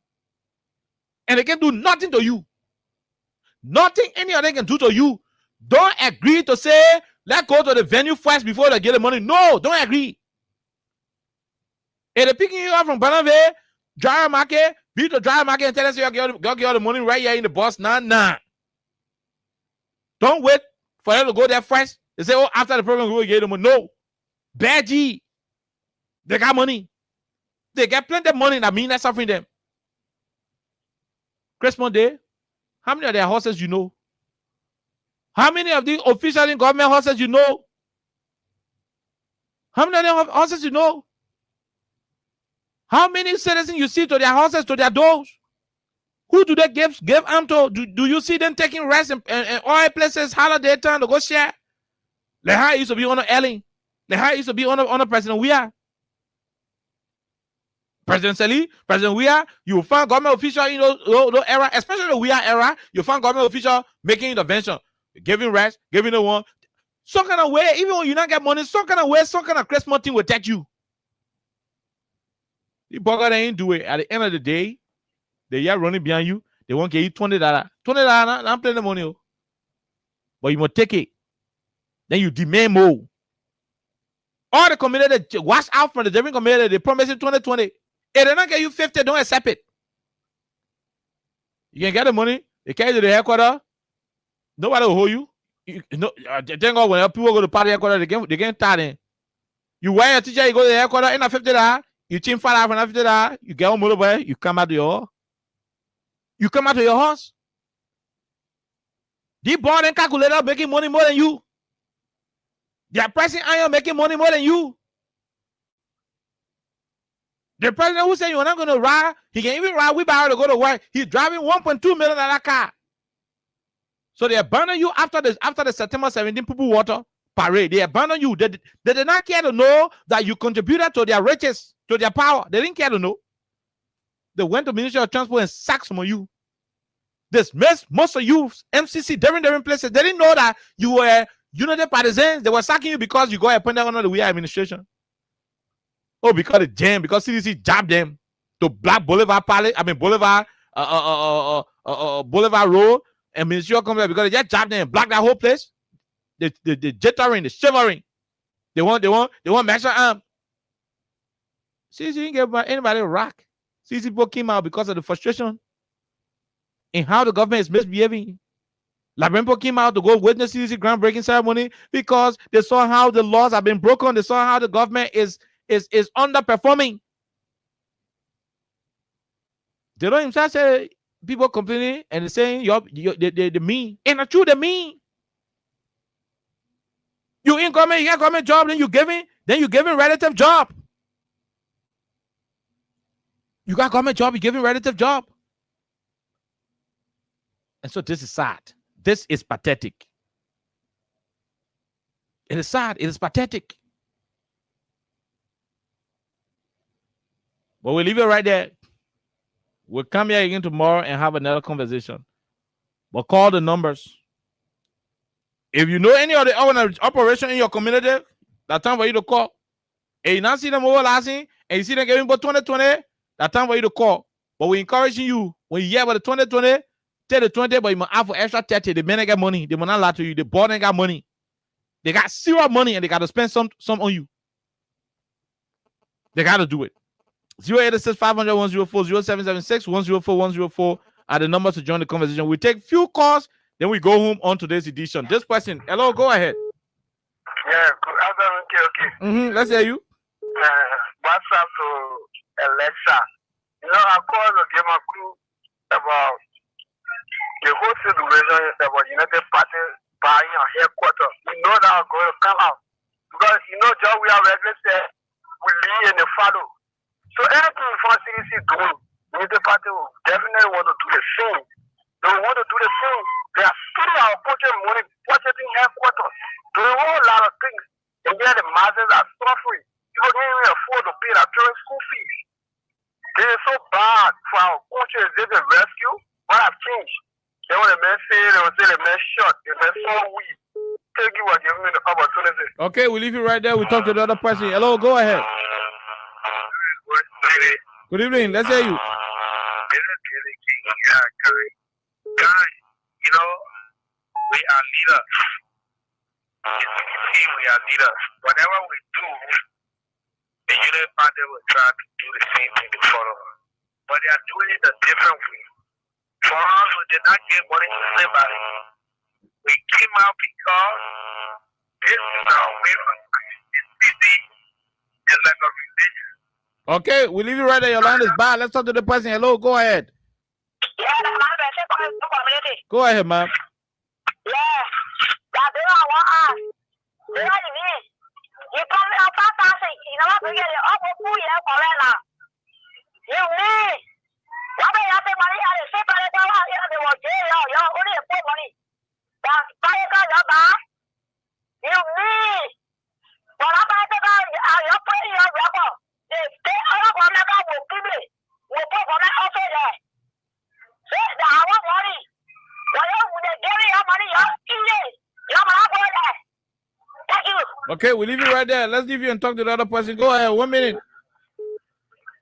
And they can do nothing to you. Nothing any other can do to you. Don't agree to say, let's go to the venue first before they get the money. No, don't agree. If they're picking you up from Banave, Driver Market, be to Driver Market and tell us you get all the money right here in the bus. Nah. Don't wait for them to go there first. They say, oh, after the program, we will get the money. No. Badgie. They got money. They get plenty of money that means that's suffering them. Christmas Day, how many of their horses you know? How many of the official in government horses you know? How many of their horses you know? How many citizens you see to their horses, to their dogs? Who do they give arm to? Do you see them taking rest in oil places, holiday time to go share? Like how it used to be on the Ellen. Like how it used to be on the President We Are. President Sally, President We Are, you find government official in those era, especially the We Are era, you find government official making intervention, giving rest, giving the one. Some kind of way, even when you not get money, some kind of way, some kind of Christmas thing will take you. The bugger they ain't do it. At the end of the day, they are running behind you. They won't get you $20. $20, I'm playing the money. But you must take it. Then you demand more. All the community that watch out from the different community, they promise you 2020. If they don't get you 50, don't accept it. You can get the money. They carry to the headquarters. Nobody will hold you. Thank God when people go to party headquarters, they get tired. You wear your teacher, you go to the headquarters, ain't $50. You change $5 for $50. You get on motorbike, you come out to your horse. The board and calculator making money more than you. They are pressing iron making money more than you. The president who said you're not going to ride, he can even ride wheelbarrow to go to work. He's driving $1.2 million car. So they abandon you after the September 17 Pupu Water parade. They abandon you. They did not care to know that you contributed to their riches, to their power. They didn't care to know. They went to Ministry of Transport and sacked some of you. Dismissed most of you, MCC, different places. They didn't know that you were United Partisans. They were sacking you because you got appointed under the We Are administration. Oh, because the jam, because CDC jabbed them to block Boulevard Palace, Boulevard Road and ministerial complex because they just jab them and block that whole place. The jittering, the shivering. They want measure arm. CC didn't give anybody a rock. CC people came out because of the frustration in how the government is misbehaving. Labempo came out to go witness CC groundbreaking ceremony because they saw how the laws have been broken. They saw how the government is underperforming. They don't even say people complaining and saying they mean. And not true, they mean. You in government, you got government job, then you giving relative job. You got government job, you giving relative job. And so this is sad. This is pathetic. It is sad. It is pathetic. But we'll leave it right there. We'll come here again tomorrow and have another conversation. But call the numbers. If you know any of the operation in your community, that's time for you to call. And you not see them overlasting, and you see them giving about 2020, that's time for you to call. But we're encouraging you, when you hear about the 2020, take the 20, but you must have for extra 30. The men ain't got money. They will not lie to you. The board ain't got money. They got zero money, and they got to spend some on you. They got to do it. 086 500 104 0776 104 104 are the numbers to join the conversation. We take few calls, then we go home on today's edition. This person, hello, go ahead. Yeah, good afternoon, okay. Let's hear you. What's up to Alexa? You know, I called the Game of Crew about the whole situation about United Party buying a headquarters. We know that are going to come out. Because, you know, John, we are regular said, we lead and they follow. So anything for CDC doing, United Party will definitely want to do the same. They want to do the same. They are stealing our budget money, budgeting headquarters, doing a whole lot of things. And yet the masses are suffering. People don't even afford to pay their children's school fees. It is so bad for our country. Is this a rescue? What have changed? They want the men say, they will say the men shot, the men so weak. Thank you for giving me the opportunity. Okay, we'll leave you right there. We talk to the other person. Hello, go ahead. Good evening. Let's hear you. Guys, you know, we are leaders. We are leaders. Whatever we do, the United Party will try to do the same thing to follow us. But they are doing it a different way. For us, we did not give money to anybody. We came out because this is our way of city, just like a religion. Okay, we'll leave you right there. Your line is bad. Let's talk to the person. Hello, go ahead. Go ahead, ma'am. Okay, we'll leave you right there. Let's leave you and talk to the other person. Go ahead. 1 minute.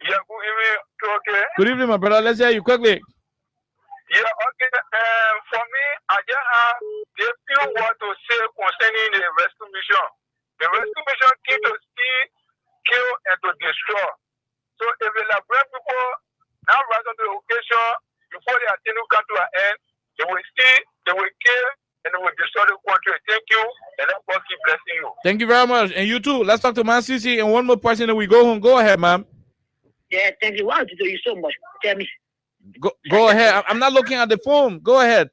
Yeah, good evening. Okay. Good evening, my brother. Let's hear you quickly. Yeah, okay. For me, I just have a few words to say concerning the rescue mission. The rescue mission came to steal, kill, and to destroy. So if the liberate people now rise on the occasion before their tenure come to an end, they will steal, they will kill, and they will destroy the country. Thank you, and let God keep blessing you. Thank you very much. And you too. Let's talk to Man CC and one more person and we go home. Go ahead, ma'am. Yeah, thank you. Why do you so much? Tell me. Go ahead. I'm not looking at the phone. Go ahead.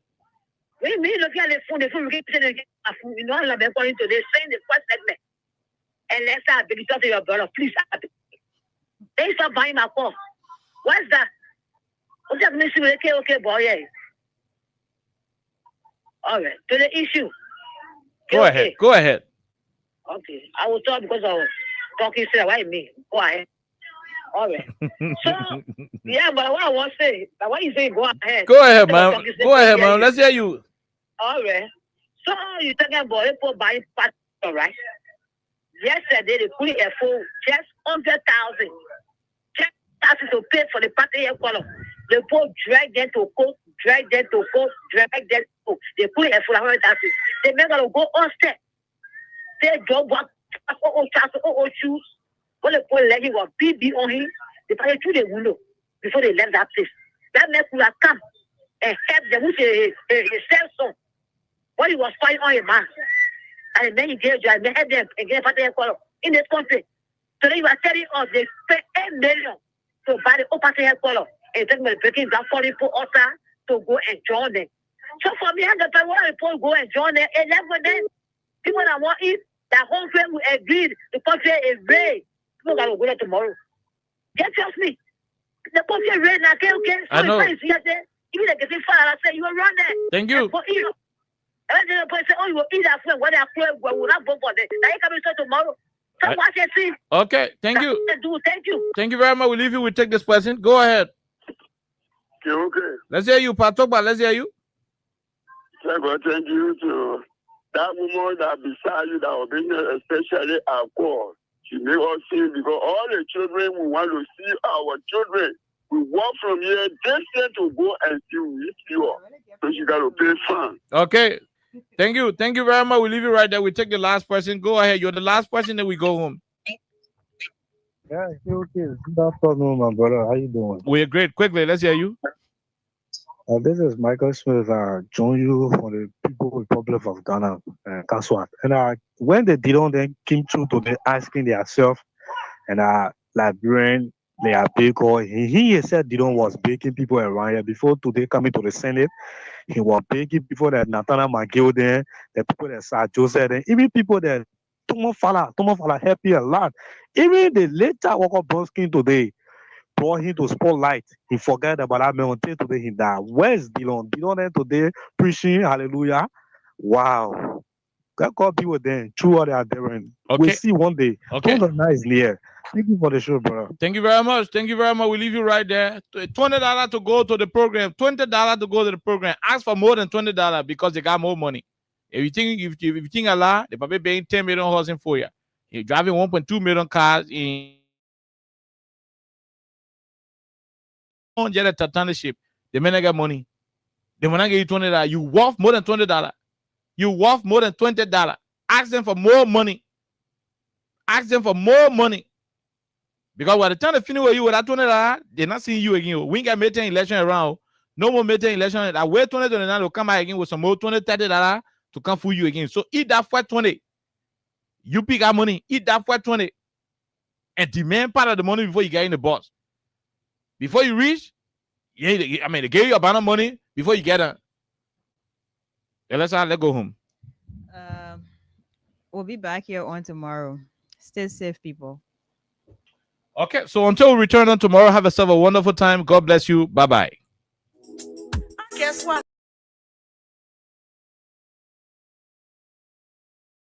When you looking at the phone looking at the phone, you know, I'm according to this saying the first segment. And let's have the talk to your brother, please. They stop buying my call. What's that? What's that? Okay, boy, yeah. All right, to the issue. Go ahead. Go ahead. Okay, I will talk because I was talking. Say, why me? Go ahead. All right. So, yeah, but what I want to say, what you say, go ahead. Go ahead, ma'am. Go ahead, ma'am. Let's hear you. All right. So, you're talking about people buying parts, all right? Yesterday, they put a full just 100,000. Just taxes to pay for the party column. They both dragged them to court, drag them to go, drag them to. They put it for they make them go on step. They job work, shoes. When they put leg, he was BB on him. They passed through the window before they left that place. That man could have come and help them with a cell phone. When he was fighting on a man. And then he gave you, and they had them again in this country. So they were telling us they spent $8 million to buy the opposite head color. And then we're breaking down for people to go and join them. So for me, I want to go and join them. And then for them, people that want it, that whole thing will agree. The country is ready. People got to go there tomorrow. Just trust me. The country is ready now. Okay. So I know. Even if they get fire, I say, you will run there. Thank you. And then the person say, oh, you will eat that food. When they are we will not vote for them. Now you coming to tomorrow. So watch it, see. Okay, thank you. Thank you. Thank you very much. We'll leave you. We'll take this person. Go ahead. Okay. Let's hear you, Patoba. Let's hear you. Thank you to that woman that beside you that will bring especially our call. She made us see because all the children we want to see our children. We walk from here distant to go and see with you. So she got to pay fine. Okay. Thank you. Thank you very much. We'll leave you right there. We take the last person. Go ahead. You're the last person, then we go home. Yeah, okay. Good afternoon, my brother. How you doing? We're great. Quickly, let's hear you. This is Michael Smith. Join you for the People Republic of Ghana, Kaswat. And when they didn't then came through to the asking themselves, and Liberian, they are big or he said Didon was baking people around here before today coming to the Senate. He was baking before that Nathaniel McGill there, the people that Sir Joseph there, even people that Tomo Fala help you a lot. Even the later Walker Bronskin today brought him to spotlight. He forgot about that man until today he died. Where's Dillon? Dillon then today preaching hallelujah. Wow. God be with them. True what they are doing. Okay. We'll see one day. Okay. The night is near. Thank you for the show, brother. Thank you very much. Thank you very much. We leave you right there. $20 to go to the program. $20 to go to the program. Ask for more than $20 because they got more money. If you think a lot, they probably paying 10 million housing for you. You're driving 1.2 million cars in get a Titanicship. They may not get money. They will not give you $20. You worth more than $20. You worth more than $20. Ask them for more money. Ask them for more money. Because by the time they finish with you with that $20, they're not seeing you again. We ain't got midterm election around. No more midterm election. I wait $20 to come back again with some more $20, $30 to come for you again. So eat that for $20. You pick our money, eat that for $20. And demand part of the money before you get in the bus. Before you reach, they gave you a bunch of money before you get it. Let's go home. We'll be back here on tomorrow. Stay safe, people. Okay, so until we return on tomorrow, have yourself a wonderful time. God bless you. Bye-bye. Guess what?